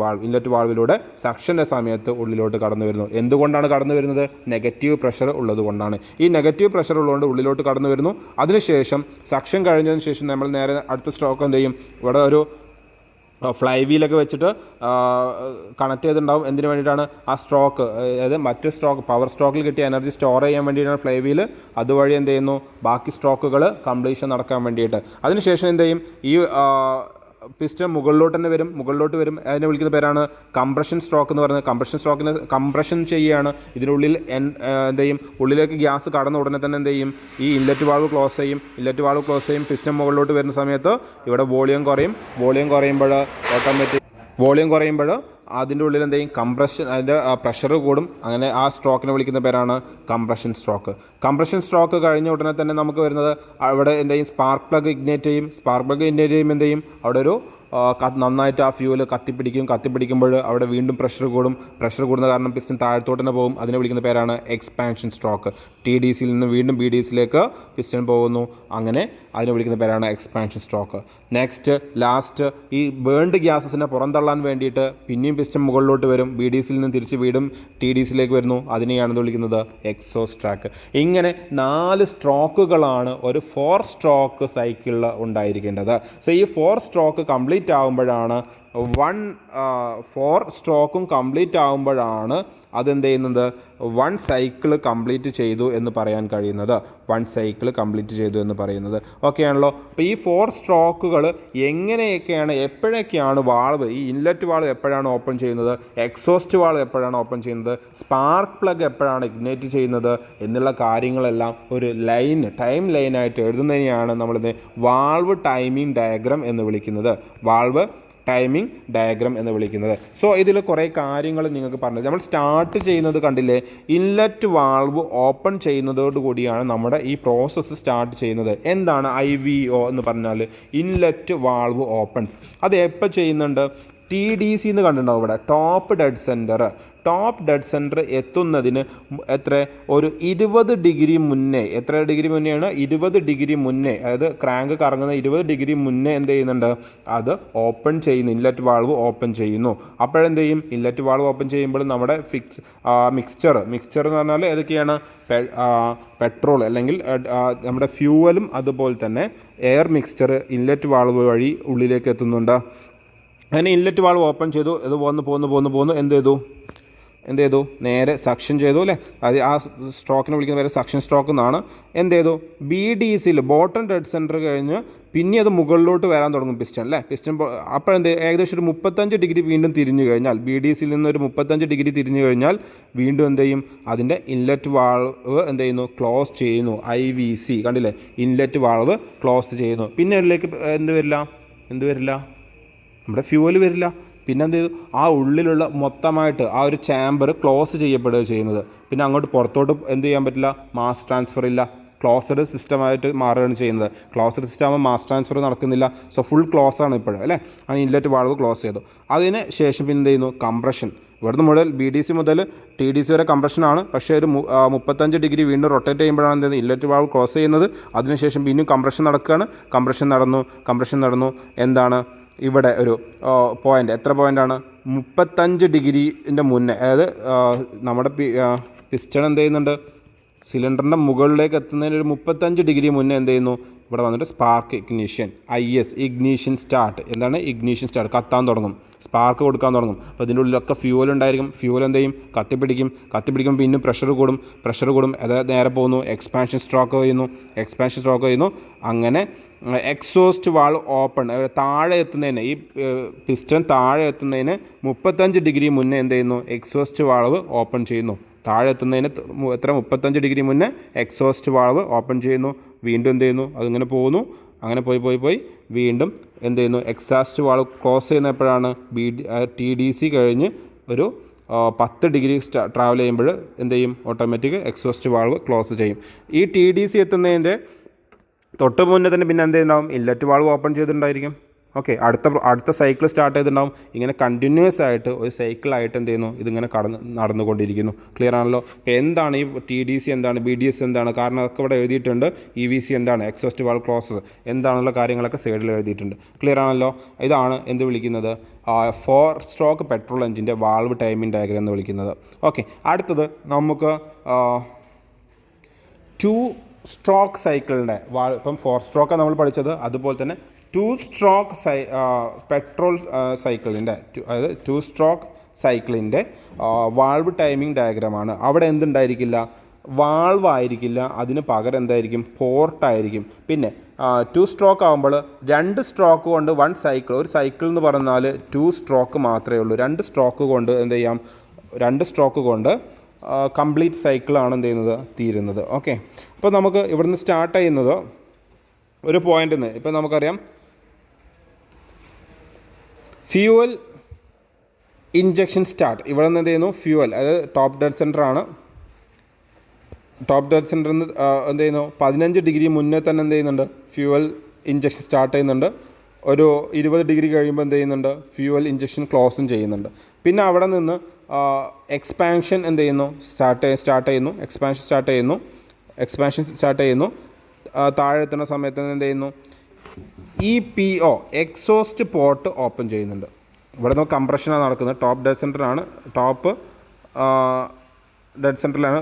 വാൾവിലൂടെ സക്ഷൻ്റെ സമയത്ത് ഉള്ളിലോട്ട് കടന്നു വരുന്നു. എന്തുകൊണ്ടാണ് കടന്നു വരുന്നത്, നെഗറ്റീവ് പ്രഷർ ഉള്ളത് കൊണ്ടാണ്. ഈ നെഗറ്റീവ് പ്രഷർ ഉള്ളതുകൊണ്ട് ഉള്ളിലോട്ട് കടന്നു വരുന്നു. അതിനുശേഷം സക്ഷൻ കഴിഞ്ഞതിന് ശേഷം നമ്മൾ നേരെ അടുത്ത സ്ട്രോക്ക് എന്ത് ചെയ്യും, ഇവിടെ ഒരു ഫ്ലൈ വീലൊക്കെ വെച്ചിട്ട് കണക്ട് ചെയ്തിട്ടുണ്ടാവും. എന്തിനു വേണ്ടിയിട്ടാണ്, ആ സ്ട്രോക്ക്, അതായത് മറ്റു പവർ സ്ട്രോക്കിൽ കിട്ടിയ എനർജി സ്റ്റോർ ചെയ്യാൻ വേണ്ടിയിട്ടാണ് ഫ്ലൈ വീല്. അതുവഴി എന്ത് ചെയ്യുന്നു, ബാക്കി സ്ട്രോക്കുകൾ കംപ്ലീഷൻ നടക്കാൻ വേണ്ടിയിട്ട്. അതിനുശേഷം എന്ത് ചെയ്യും, ഈ പിസ്റ്റൺ മുകളിലോട്ട് വരും. അതിനെ വിളിക്കുന്ന പേരാണ് കംപ്രഷൻ സ്ട്രോക്ക് എന്ന് പറയുന്നത്. കംപ്രഷൻ ചെയ്യുകയാണ്. ഇതിനുള്ളിൽ എന്ത് ചെയ്യും, ഉള്ളിലേക്ക് ഗ്യാസ് കടന്ന ഉടനെ തന്നെ എന്ത് ചെയ്യും, ഈ ഇൻലെറ്റ് വാൾവ് ക്ലോസ് ചെയ്യും. പിസ്റ്റൺ മുകളിലോട്ട് വരുന്ന സമയത്ത് ഇവിടെ വോളിയം കുറയുമ്പോൾ അതിൻ്റെ ഉള്ളിൽ എന്ത് ചെയ്യും, അതിൻ്റെ പ്രഷർ കൂടും. അങ്ങനെ ആ സ്ട്രോക്കിനെ വിളിക്കുന്ന പേരാണ് കംപ്രഷൻ സ്ട്രോക്ക് കഴിഞ്ഞ ഉടനെ തന്നെ നമുക്ക് വരുന്നത് അവിടെ എന്ത് ചെയ്യും, സ്പാർക്ക് പ്ലഗ് ഇഗ്നേറ്റ് ചെയ്യും. എന്ത് ചെയ്യും, അവിടെ ഒരു നന്നായിട്ട് ആ ഫ്യൂവൽ കത്തിപ്പിടിക്കുമ്പോൾ അവിടെ വീണ്ടും പ്രഷർ കൂടുന്ന കാരണം പിസ്റ്റൺ താഴത്തോട്ട് തന്നെ പോകും. അതിനെ വിളിക്കുന്ന പേരാണ് എക്സ്പാൻഷൻ സ്ട്രോക്ക്. TDCയിൽ നിന്ന് വീണ്ടും BDCയിലേക്ക് പിസ്റ്റൺ പോകുന്നു. അങ്ങനെ അതിനെ വിളിക്കുന്ന പേരാണ് എക്സ്പാൻഷൻ സ്ട്രോക്ക്. ലാസ്റ്റ് ഈ ബേൺഡ് ഗ്യാസസിനെ പുറന്തള്ളാൻ വേണ്ടിയിട്ട് പിന്നെയും പിസ്റ്റൺ മുകളിലോട്ട് വരും. BDCയിൽ നിന്ന് തിരിച്ച് വീണ്ടും TDCയിലേക്ക് വരുന്നു. അതിനെയാണ് വിളിക്കുന്നത് എക്സോസ്റ്റ് ട്രാക്ക്. ഇങ്ങനെ 4 സ്ട്രോക്കുകളാണ് ഒരു 4 സ്ട്രോക്ക് സൈക്കിളിൽ ഉണ്ടായിരിക്കേണ്ടത്. സോ ഈ 4 സ്ട്രോക്ക് കംപ്ലീറ്റ് ആകുമ്പോഴാണ് 4 സ്ട്രോക്കും കംപ്ലീറ്റ് ആകുമ്പോഴാണ് അതെന്ത് ചെയ്യുന്നത്, 1 സൈക്കിൾ കംപ്ലീറ്റ് ചെയ്തു എന്ന് പറയാൻ കഴിയുന്നത്. ഓക്കെ ആണല്ലോ. അപ്പോൾ ഈ 4 സ്ട്രോക്കുകൾ എപ്പോഴൊക്കെയാണ് വാൾവ്, ഈ ഇൻലെറ്റ് വാൾവ് എപ്പോഴാണ് ഓപ്പൺ ചെയ്യുന്നത്, എക്സോസ്റ്റ് വാൾവ് എപ്പോഴാണ് ഓപ്പൺ ചെയ്യുന്നത്, സ്പാർക്ക് പ്ലഗ് എപ്പോഴാണ് ഇഗ്നേറ്റ് ചെയ്യുന്നത് എന്നുള്ള കാര്യങ്ങളെല്ലാം ഒരു ടൈം ലൈനായിട്ട് എഴുതുന്നതിനെയാണ് നമ്മളിത് വാൾവ് ടൈമിംഗ് ഡയഗ്രം എന്ന് വിളിക്കുന്നത്. സോ ഇതിൽ കുറേ കാര്യങ്ങൾ നിങ്ങൾക്ക് പറഞ്ഞത് നമ്മൾ സ്റ്റാർട്ട് ചെയ്യുന്നത് കണ്ടില്ലേ, ഇൻലെറ്റ് വാൾവ് ഓപ്പൺ ചെയ്യുന്നതോടുകൂടിയാണ് നമ്മുടെ ഈ പ്രോസസ്സ് സ്റ്റാർട്ട് ചെയ്യുന്നത്. എന്താണ് IVO എന്ന് പറഞ്ഞാൽ, ഇൻലെറ്റ് വാൾവ് ഓപ്പൺസ്. അത് എപ്പോൾ ചെയ്യുന്നുണ്ട്, TDC എന്ന് കണ്ടിട്ടുണ്ടാവും ഇവിടെ, ടോപ്പ് ഡെഡ് സെൻറ്റർ എത്തുന്നതിന് ഒരു 20 ഡിഗ്രി മുന്നേ. എത്ര ഡിഗ്രി മുന്നെയാണ്, 20 ഡിഗ്രി മുന്നേ, അതായത് ക്രാങ്ക് കറങ്ങുന്ന 20 ഡിഗ്രി മുന്നേ എന്ത് ചെയ്യുന്നുണ്ട്, അത് ഓപ്പൺ ചെയ്യുന്നു, ഇൻലെറ്റ് വാൾവ് ഓപ്പൺ ചെയ്യുന്നു. അപ്പോഴെന്ത് ചെയ്യും, ഇൻലെറ്റ് വാൾവ് ഓപ്പൺ ചെയ്യുമ്പോൾ നമ്മുടെ മിക്സ്ചർ എന്ന് പറഞ്ഞാൽ ഏതൊക്കെയാണ്, പെട്രോൾ അല്ലെങ്കിൽ നമ്മുടെ ഫ്യൂവലും അതുപോലെ തന്നെ എയർ മിക്സ്ചർ ഇൻലെറ്റ് വാൾവ് വഴി ഉള്ളിലേക്ക് എത്തുന്നുണ്ട്. അങ്ങനെ ഇൻലെറ്റ് വാൾവ് ഓപ്പൺ ചെയ്തു. ഇത് പോന്നു എന്ത് ചെയ്തു നേരെ സക്ഷൻ ചെയ്തു അല്ലേ. അത് ആ സ്ട്രോക്കിനെ വിളിക്കുന്ന പേര് സക്ഷൻ സ്ട്രോക്ക് എന്നാണ്. എന്ത് ചെയ്തു, BDCയിൽ ബോട്ടം ഡെഡ് സെൻറ്റർ കഴിഞ്ഞ് പിന്നെ അത് മുകളിലോട്ട് വരാൻ തുടങ്ങും പിസ്റ്റൺ അല്ലേ. അപ്പോഴെന്ത്, ഏകദേശം ഒരു 35 ഡിഗ്രി വീണ്ടും തിരിഞ്ഞു കഴിഞ്ഞാൽ, BDCയിൽ നിന്ന് ഒരു 35 ഡിഗ്രി തിരിഞ്ഞു കഴിഞ്ഞാൽ വീണ്ടും എന്ത് ചെയ്യും, അതിൻ്റെ ഇൻലെറ്റ് വാൾവ് എന്ത് ചെയ്യുന്നു, ക്ലോസ് ചെയ്യുന്നു. IVC കണ്ടില്ലേ, ഇൻലെറ്റ് വാൾവ് ക്ലോസ് ചെയ്യുന്നു. പിന്നെ അതിലേക്ക് എന്ത് വരില്ല, നമ്മുടെ ഫ്യൂവൽ വരില്ല. പിന്നെ എന്ത് ചെയ്തു, ആ ഉള്ളിലുള്ള മൊത്തമായിട്ട് ആ ഒരു ചാമ്പർ ക്ലോസ് ചെയ്യപ്പെടുക ചെയ്യുന്നത്. പിന്നെ അങ്ങോട്ട് പുറത്തോട്ട് എന്ത് ചെയ്യാൻ പറ്റില്ല, മാസ് ട്രാൻസ്ഫർ ഇല്ല, ക്ലോസ്ഡ് സിസ്റ്റമായിട്ട് മാറുകയാണ് ചെയ്യുന്നത്. ക്ലോസ്ഡ് സിസ്റ്റം ആകുമ്പോൾ മാസ് ട്രാൻസ്ഫർ നടക്കുന്നില്ല. സോ ഫുൾ ക്ലോസ് ആണ് ഇപ്പോഴും അല്ലേ. ആ ഇൻലെറ്റ് വാൾവ് ക്ലോസ് ചെയ്തു. അതിന് ശേഷം പിന്നെ എന്ത് ചെയ്യുന്നു, കംപ്രഷൻ. ഇവിടുന്ന് മുതൽ BDC മുതൽ TDC വരെ കംപ്രഷനാണ്. പക്ഷേ ഒരു 35 ഡിഗ്രി വീണ്ടും റൊട്ടേറ്റ് ചെയ്യുമ്പോഴാണ് എന്ത് ചെയ്യുന്നത്, ഇൻലെറ്റ് വാൾവ് ക്ലോസ് ചെയ്യുന്നത്. അതിനുശേഷം പിന്നെയും കംപ്രഷൻ നടക്കുകയാണ്. കംപ്രഷൻ നടന്നു. എന്താണ് ഇവിടെ ഒരു പോയിൻ്റ്, എത്ര പോയിൻ്റാണ്, 35 ഡിഗ്രീൻ്റെ മുന്നേ. അതായത് നമ്മുടെ പിസ്റ്റൺ എന്ത് ചെയ്യുന്നുണ്ട്, സിലിണ്ടറിൻ്റെ മുകളിലേക്ക് എത്തുന്നതിന് ഒരു 35 ഡിഗ്രി മുന്നേ എന്ത് ചെയ്യുന്നു, ഇവിടെ വന്നിട്ട് സ്പാർക്ക് ഇഗ്നീഷൻ സ്റ്റാർട്ട്. എന്താണ് ഇഗ്നീഷൻ സ്റ്റാർട്ട്, കത്താൻ തുടങ്ങും, സ്പാർക്ക് കൊടുക്കാൻ തുടങ്ങും. അപ്പോൾ ഇതിൻ്റെ ഉള്ളിലൊക്കെ ഫ്യൂവൽ ഉണ്ടായിരിക്കും. ഫ്യൂവൽ എന്ത് ചെയ്യും, കത്തിപ്പിടിക്കും. പിന്നെ പ്രഷർ കൂടും. അതായത് നേരെ പോകുന്നു, എക്സ്പാൻഷൻ സ്ട്രോക്ക് ചെയ്യുന്നു. അങ്ങനെ എക്സോസ്റ്റ് വാൾവ് ഓപ്പൺ, താഴെ എത്തുന്നതിന് ഈ പിസ്റ്റൺ താഴെ എത്തുന്നതിന് 35 ഡിഗ്രി മുന്നേ എന്ത് ചെയ്യുന്നു, എക്സോസ്റ്റ് വാൾവ് ഓപ്പൺ ചെയ്യുന്നു. താഴെ എത്തുന്നതിന് 35 ഡിഗ്രി മുന്നേ എക്സോസ്റ്റ് വാൾവ് ഓപ്പൺ ചെയ്യുന്നു. വീണ്ടും എന്ത് ചെയ്യുന്നു, അതിങ്ങനെ പോകുന്നു. അങ്ങനെ പോയി വീണ്ടും എന്ത് ചെയ്യുന്നു, എക്സാസ്റ്റ് വാൾവ് ക്ലോസ് ചെയ്യുന്ന എപ്പോഴാണ്, TDC കഴിഞ്ഞ് ഒരു 10 ഡിഗ്രി ട്രാവൽ ചെയ്യുമ്പോൾ എന്ത് ചെയ്യും, ഓട്ടോമാറ്റിക് എക്സോസ്റ്റ് വാൾവ് ക്ലോസ് ചെയ്യും. ഈ TDC എത്തുന്നതിൻ്റെ തൊട്ട് മുന്നേ തന്നെ പിന്നെ എന്ത് ചെയ്യുന്നുണ്ടാവും, ഇൻലെറ്റ് വാൾവ് ഓപ്പൺ ചെയ്തിട്ടുണ്ടായിരിക്കും. ഓക്കെ, അടുത്ത സൈക്കിൾ സ്റ്റാർട്ട് ചെയ്തിട്ടുണ്ടാവും. ഇങ്ങനെ കണ്ടിന്യൂസ് ആയിട്ട് ഒരു സൈക്കിളായിട്ട് എന്ത് ചെയ്യുന്നു, ഇതിങ്ങനെ നടന്നുകൊണ്ടിരിക്കുന്നു. ക്ലിയർ ആണല്ലോ. അപ്പോൾ എന്താണ് ഈ TDC എന്താണ്, BDS എന്താണ്, കാരണം അതൊക്കെ ഇവിടെ എഴുതിയിട്ടുണ്ട്. EVC എന്താണ്, എക്സോസ്റ്റ് വാൾവ് ക്ലോസസ് എന്താണെന്നുള്ള കാര്യങ്ങളൊക്കെ സൈഡിൽ എഴുതിയിട്ടുണ്ട്. ക്ലിയർ ആണല്ലോ. ഇതാണ് എന്ത് വിളിക്കുന്നത്, 4 സ്ട്രോക്ക് പെട്രോൾ എഞ്ചിൻ്റെ വാൾവ് ടൈമിംഗ് ഡയഗ്രം എന്ന് വിളിക്കുന്നത്. ഓക്കെ, അടുത്തത് നമുക്ക് 2 സ്ട്രോക്ക് സൈക്കിളിൻ്റെ ഇപ്പം 4 സ്ട്രോക്കാണ് നമ്മൾ പഠിച്ചത്. അതുപോലെ തന്നെ 2 സ്ട്രോക്ക് പെട്രോൾ സൈക്കിളിൻ്റെ, അതായത് 2 സ്ട്രോക്ക് സൈക്കിളിൻ്റെ വാൾവ് ടൈമിംഗ് ഡയഗ്രമാണ്. അവിടെ എന്തുണ്ടായിരിക്കില്ല, വാൾവ് ആയിരിക്കില്ല, അതിന് പകരം എന്തായിരിക്കും, പോർട്ടായിരിക്കും. പിന്നെ 2 സ്ട്രോക്ക് ആകുമ്പോൾ 2 സ്ട്രോക്ക് കൊണ്ട് 1 സൈക്കിൾ, ഒരു സൈക്കിൾ എന്ന് പറഞ്ഞാൽ 2 സ്ട്രോക്ക് മാത്രമേ ഉള്ളൂ. 2 സ്ട്രോക്ക് കൊണ്ട് എന്ത് ചെയ്യാം, 2 സ്ട്രോക്ക് കൊണ്ട് കംപ്ലീറ്റ് സൈക്കിളാണ് എന്ത് ചെയ്യുന്നത്, തീരുന്നത്. ഓക്കെ, അപ്പോൾ നമുക്ക് ഇവിടുന്ന് സ്റ്റാർട്ട് ചെയ്യുന്നത് ഒരു പോയിൻ്റിൽ നിന്ന്, ഇപ്പോൾ നമുക്കറിയാം ഫ്യൂവൽ ഇഞ്ചക്ഷൻ സ്റ്റാർട്ട്. ഇവിടെ നിന്ന് എന്ത് ചെയ്യുന്നു, ഫ്യൂവൽ, അതായത് ടോപ്പ് ഡെഡ് സെൻറ്റർ ആണ്. ടോപ്പ് ഡെഡ് സെൻറ്ററിൽ നിന്ന് എന്ത് ചെയ്യുന്നു, 15 ഡിഗ്രി മുന്നേ തന്നെ എന്ത് ചെയ്യുന്നുണ്ട്, ഫ്യൂവൽ ഇഞ്ചക്ഷൻ സ്റ്റാർട്ട് ചെയ്യുന്നുണ്ട്. ഒരു 20 ഡിഗ്രി കഴിയുമ്പോൾ എന്ത് ചെയ്യുന്നുണ്ട്, ഫ്യൂവൽ ഇഞ്ചക്ഷൻ ക്ലോസും ചെയ്യുന്നുണ്ട്. പിന്നെ അവിടെ നിന്ന് എക്സ്പാൻഷൻ എന്ത് ചെയ്യുന്നു, സ്റ്റാർട്ട് ചെയ്യുന്നു. എക്സ്പാൻഷൻ സ്റ്റാർട്ട് ചെയ്യുന്നു. താഴെ എത്തുന്ന സമയത്ത് എന്ത് ചെയ്യുന്നു, EPO എക്സോസ്റ്റ് പോർട്ട് ഓപ്പൺ ചെയ്യുന്നുണ്ട്. ഇവിടെ നിന്ന് കംപ്രഷനാണ് നടക്കുന്നത്. ടോപ്പ് ഡെഡ് സെൻറ്ററാണ്, ടോപ്പ് ഡെഡ് സെൻറ്ററിലാണ്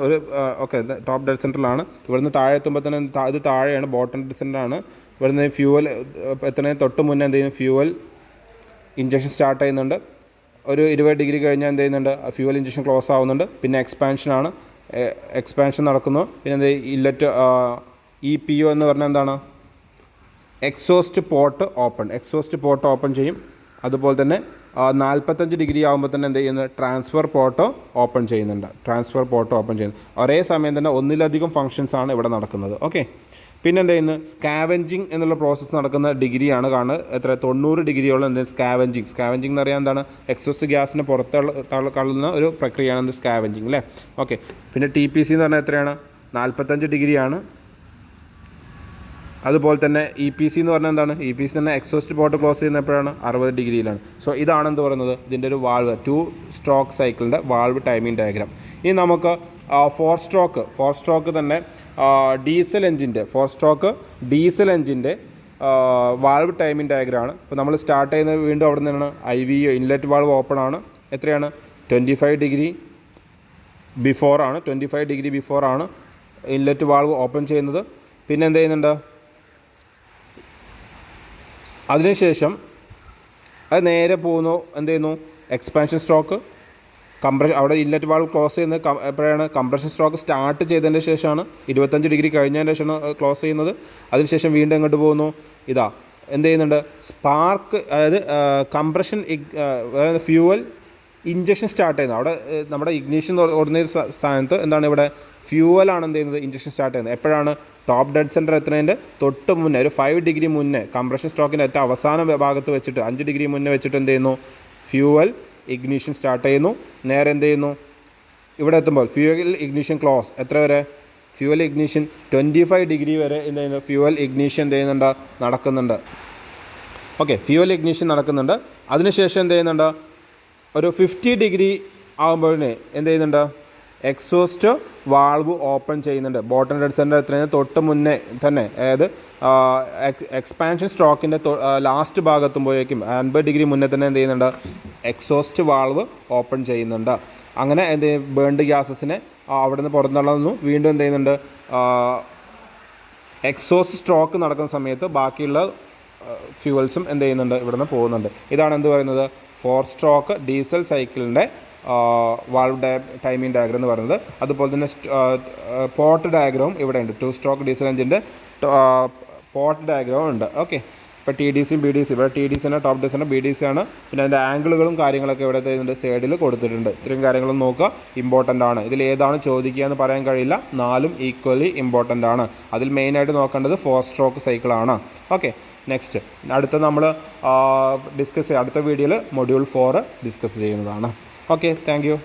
ടോപ്പ് ഡെഡ് സെൻറ്ററിലാണ്. ഇവിടുന്ന് താഴെ എത്തുമ്പോൾ തന്നെ ഇത് താഴെയാണ്, ബോട്ടം ഡെഡ് സെൻറ്ററാണ്. ഇവിടുന്ന് ഫ്യൂവൽ എത്തുന്നതിന് തൊട്ട് മുന്നേ എന്ത് ചെയ്യുന്നു, ഫ്യൂവൽ ഇഞ്ചക്ഷൻ സ്റ്റാർട്ട് ചെയ്യുന്നുണ്ട്. ഒരു 20 ഡിഗ്രി കഴിഞ്ഞാൽ എന്ത് ചെയ്യുന്നുണ്ട്, ഫ്യൂവൽ ഇഞ്ചക്ഷൻ ക്ലോസ് ആവുന്നുണ്ട്. പിന്നെ എക്സ്പാൻഷൻ നടക്കുന്നു. പിന്നെ എന്ത് ഇല്ലറ്റ് EPO എന്ന് പറഞ്ഞാൽ എന്താണ്, എക്സോസ്റ്റ് പോർട്ട് ഓപ്പൺ ചെയ്യും. അതുപോലെ തന്നെ 45 ഡിഗ്രി ആകുമ്പോൾ തന്നെ എന്ത് ചെയ്യുന്നത്, ട്രാൻസ്ഫർ പോർട്ട് ഓപ്പൺ ചെയ്യുന്നു. ഒരേ സമയം തന്നെ ഒന്നിലധികം ഫങ്ഷൻസാണ് ഇവിടെ നടക്കുന്നത്. ഓക്കെ, പിന്നെ എന്ത് ചെയ്യുന്നത്, സ്കാവെഞ്ചിങ് എന്നുള്ള പ്രോസസ്സ് നടക്കുന്ന ഡിഗ്രിയാണ് കാണുന്നത്. 90 ഡിഗ്രിയോളം എന്ത് സ്കാവെഞ്ചിങ് എന്ന് പറയാൻ എന്താണ്, എക്സോസ്റ്റ് ഗ്യാസിന് പുറത്തുള്ള ഒരു പ്രക്രിയയാണ് സ്കാവെഞ്ചിങ് അല്ലേ. ഓക്കെ, പിന്നെ TPC എന്ന് പറഞ്ഞാൽ എത്രയാണ്, 45 ഡിഗ്രിയാണ്. അതുപോലെ തന്നെ EPC എന്ന് പറഞ്ഞാൽ എന്താണ്, EPC തന്നെ എക്സോസ്റ്റ് പോർട്ട് ക്ലോസ് ചെയ്യുന്ന എപ്പോഴാണ്, 60 ഡിഗ്രിയിലാണ്. സോ ഇതാണെന്ത് പറയുന്നത്, ഇതിൻ്റെ ഒരു വാൾവ് 2 സ്ട്രോക്ക് സൈക്കിളിൻ്റെ വാൾവ് ടൈമിംഗ് ഡയഗ്രാം. ഇനി നമുക്ക് 4 സ്ട്രോക്ക് തന്നെ ഡീസൽ എഞ്ചിൻ്റെ വാൾവ് ടൈമിംഗ് ഡയഗ്രാമാണ്. ഇപ്പോൾ നമ്മൾ സ്റ്റാർട്ട് ചെയ്യുന്നത് വീണ്ടും അവിടെ നിന്നാണ്, IVO ഇൻലെറ്റ് വാൾവ് ഓപ്പൺ ആണ്. എത്രയാണ്, 25 ഡിഗ്രി ബിഫോർ ആണ് ഇൻലെറ്റ് വാൾവ് ഓപ്പൺ ചെയ്യുന്നത്. പിന്നെ എന്ത് ചെയ്യുന്നുണ്ട്, അതിനുശേഷം അത് നേരെ പോകുന്നു, എന്ത് ചെയ്യുന്നു, എക്സ്പാൻഷൻ സ്ട്രോക്ക്, അവിടെ ഇൻലെറ്റ് വാൾവ് ക്ലോസ് ചെയ്യുന്നത് എപ്പോഴാണ്, കംപ്രഷൻ സ്ട്രോക്ക് സ്റ്റാർട്ട് ചെയ്തതിന് ശേഷമാണ്. 25 ഡിഗ്രി കഴിഞ്ഞതിന് ശേഷമാണ് ക്ലോസ് ചെയ്യുന്നത്. അതിനുശേഷം വീണ്ടും എങ്ങോട്ട് പോകുന്നു, എന്ത് ചെയ്യുന്നുണ്ട്, സ്പാർക്ക്, അതായത് കംപ്രഷൻ ഫ്യൂവൽ ഇഞ്ചക്ഷൻ സ്റ്റാർട്ട് ചെയ്യുന്നത്. അവിടെ നമ്മുടെ ഇഗ്നീഷൻ ഓടുന്ന സ്ഥാനത്ത് എന്താണ്, ഇവിടെ ഫ്യൂവലാണ് എന്ത് ചെയ്യുന്നത്, ഇഞ്ചക്ഷൻ സ്റ്റാർട്ട് ചെയ്യുന്നത്. എപ്പോഴാണ്, ടോപ്പ് ഡെഡ് സെൻറ്റർ എത്തുന്നതിൻ്റെ തൊട്ട് മുന്നേ, ഒരു 5 ഡിഗ്രി മുന്നേ, കംപ്രഷൻ സ്ട്രോക്കിൻ്റെ ഏറ്റവും അവസാന ഭാഗത്ത് വെച്ചിട്ട് 5 ഡിഗ്രി മുന്നേ വെച്ചിട്ട് എന്ത് ചെയ്യുന്നു, ഫ്യൂവൽ ഇഗ്നീഷൻ സ്റ്റാർട്ട് ചെയ്യുന്നു. നേരെ എന്ത് ചെയ്യുന്നു, ഇവിടെ എത്തുമ്പോൾ ഫ്യൂവൽ ഇഗ്നീഷൻ ക്ലോസ് എത്ര വരെ, ഫ്യൂവൽ ഇഗ്നീഷൻ 25 ഡിഗ്രി വരെ എന്ത് ചെയ്യുന്നു, ഫ്യൂവൽ ഇഗ്നീഷൻ എന്ത് ചെയ്യുന്നുണ്ട്, നടക്കുന്നുണ്ട്. ഓക്കെ, ഫ്യൂവൽ ഇഗ്നീഷൻ നടക്കുന്നുണ്ട്. അതിനുശേഷം എന്ത് ചെയ്യുന്നുണ്ട്, ഒരു 50 ഡിഗ്രി ആകുമ്പോഴേ എന്ത് ചെയ്യുന്നുണ്ട്, എക്സോസ്റ്റ് വാൾവ് ഓപ്പൺ ചെയ്യുന്നുണ്ട്. ബോട്ടം ഡെഡ് സെൻറ്റർ എത്തുന്നതിന് തൊട്ട് മുന്നേ തന്നെ, അതായത് എക്സ്പാൻഷൻ സ്ട്രോക്കിൻ്റെ ലാസ്റ്റ് ഭാഗത്തുമ്പോഴേക്കും 50 ഡിഗ്രി മുന്നേ തന്നെ എന്ത് ചെയ്യുന്നുണ്ട്, എക്സോസ്റ്റ് വാൾവ് ഓപ്പൺ ചെയ്യുന്നുണ്ട്. അങ്ങനെ എന്ത് ബേൺഡ് ഗ്യാസസിനെ അവിടെ നിന്ന് പുറത്തുള്ളതൊന്നും വീണ്ടും എന്ത് ചെയ്യുന്നുണ്ട്, എക്സോസ്റ്റ് സ്ട്രോക്ക് നടക്കുന്ന സമയത്ത് ബാക്കിയുള്ള ഫ്യൂവൽസും എന്ത് ചെയ്യുന്നുണ്ട്, ഇവിടെ നിന്ന് പോകുന്നുണ്ട്. ഇതാണ് എന്ത് പറയുന്നത്, 4 സ്ട്രോക്ക് ഡീസൽ സൈക്കിളിൻ്റെ വാൾവ് ടൈമിംഗ് ഡയഗ്രം എന്ന് പറയുന്നത്. അതുപോലെ തന്നെ പോർട്ട് ഡയഗ്രവും ഇവിടെ ഉണ്ട്. 2 സ്ട്രോക്ക് ഡീസൽ എഞ്ചിൻ്റെ പോട്ട് ഡയഗ്രാം ഉണ്ട്. ഓക്കെ, ഇപ്പോൾ ടി ഡി സിയും ബി ഡി സി, ഇവിടെ ടി ഡി സി ആണ്, top design B D C ആണ്. പിന്നെ അതിൻ്റെ ആംഗിളുകളും കാര്യങ്ങളൊക്കെ ഇവിടെ ഇതിൻ്റെ സൈഡിൽ കൊടുത്തിട്ടുണ്ട്. ഇത്രയും കാര്യങ്ങളും നോക്കുക, ഇമ്പോർട്ടൻ്റ് ആണ്. ഇതിൽ ഏതാണ് ചോദിക്കുക എന്ന് പറയാൻ കഴിയില്ല, 4ഉം ഈക്വലി ഇമ്പോർട്ടൻ്റ് ആണ്. അതിൽ മെയിനായിട്ട് നോക്കേണ്ടത് 4 സ്ട്രോക്ക് സൈക്കിളാണ്. ഓക്കെ, നെക്സ്റ്റ് അടുത്ത നമ്മൾ അടുത്ത വീഡിയോയിൽ മൊഡ്യൂൾ 4 ഡിസ്കസ് ചെയ്യുന്നതാണ്. Okay, thank you.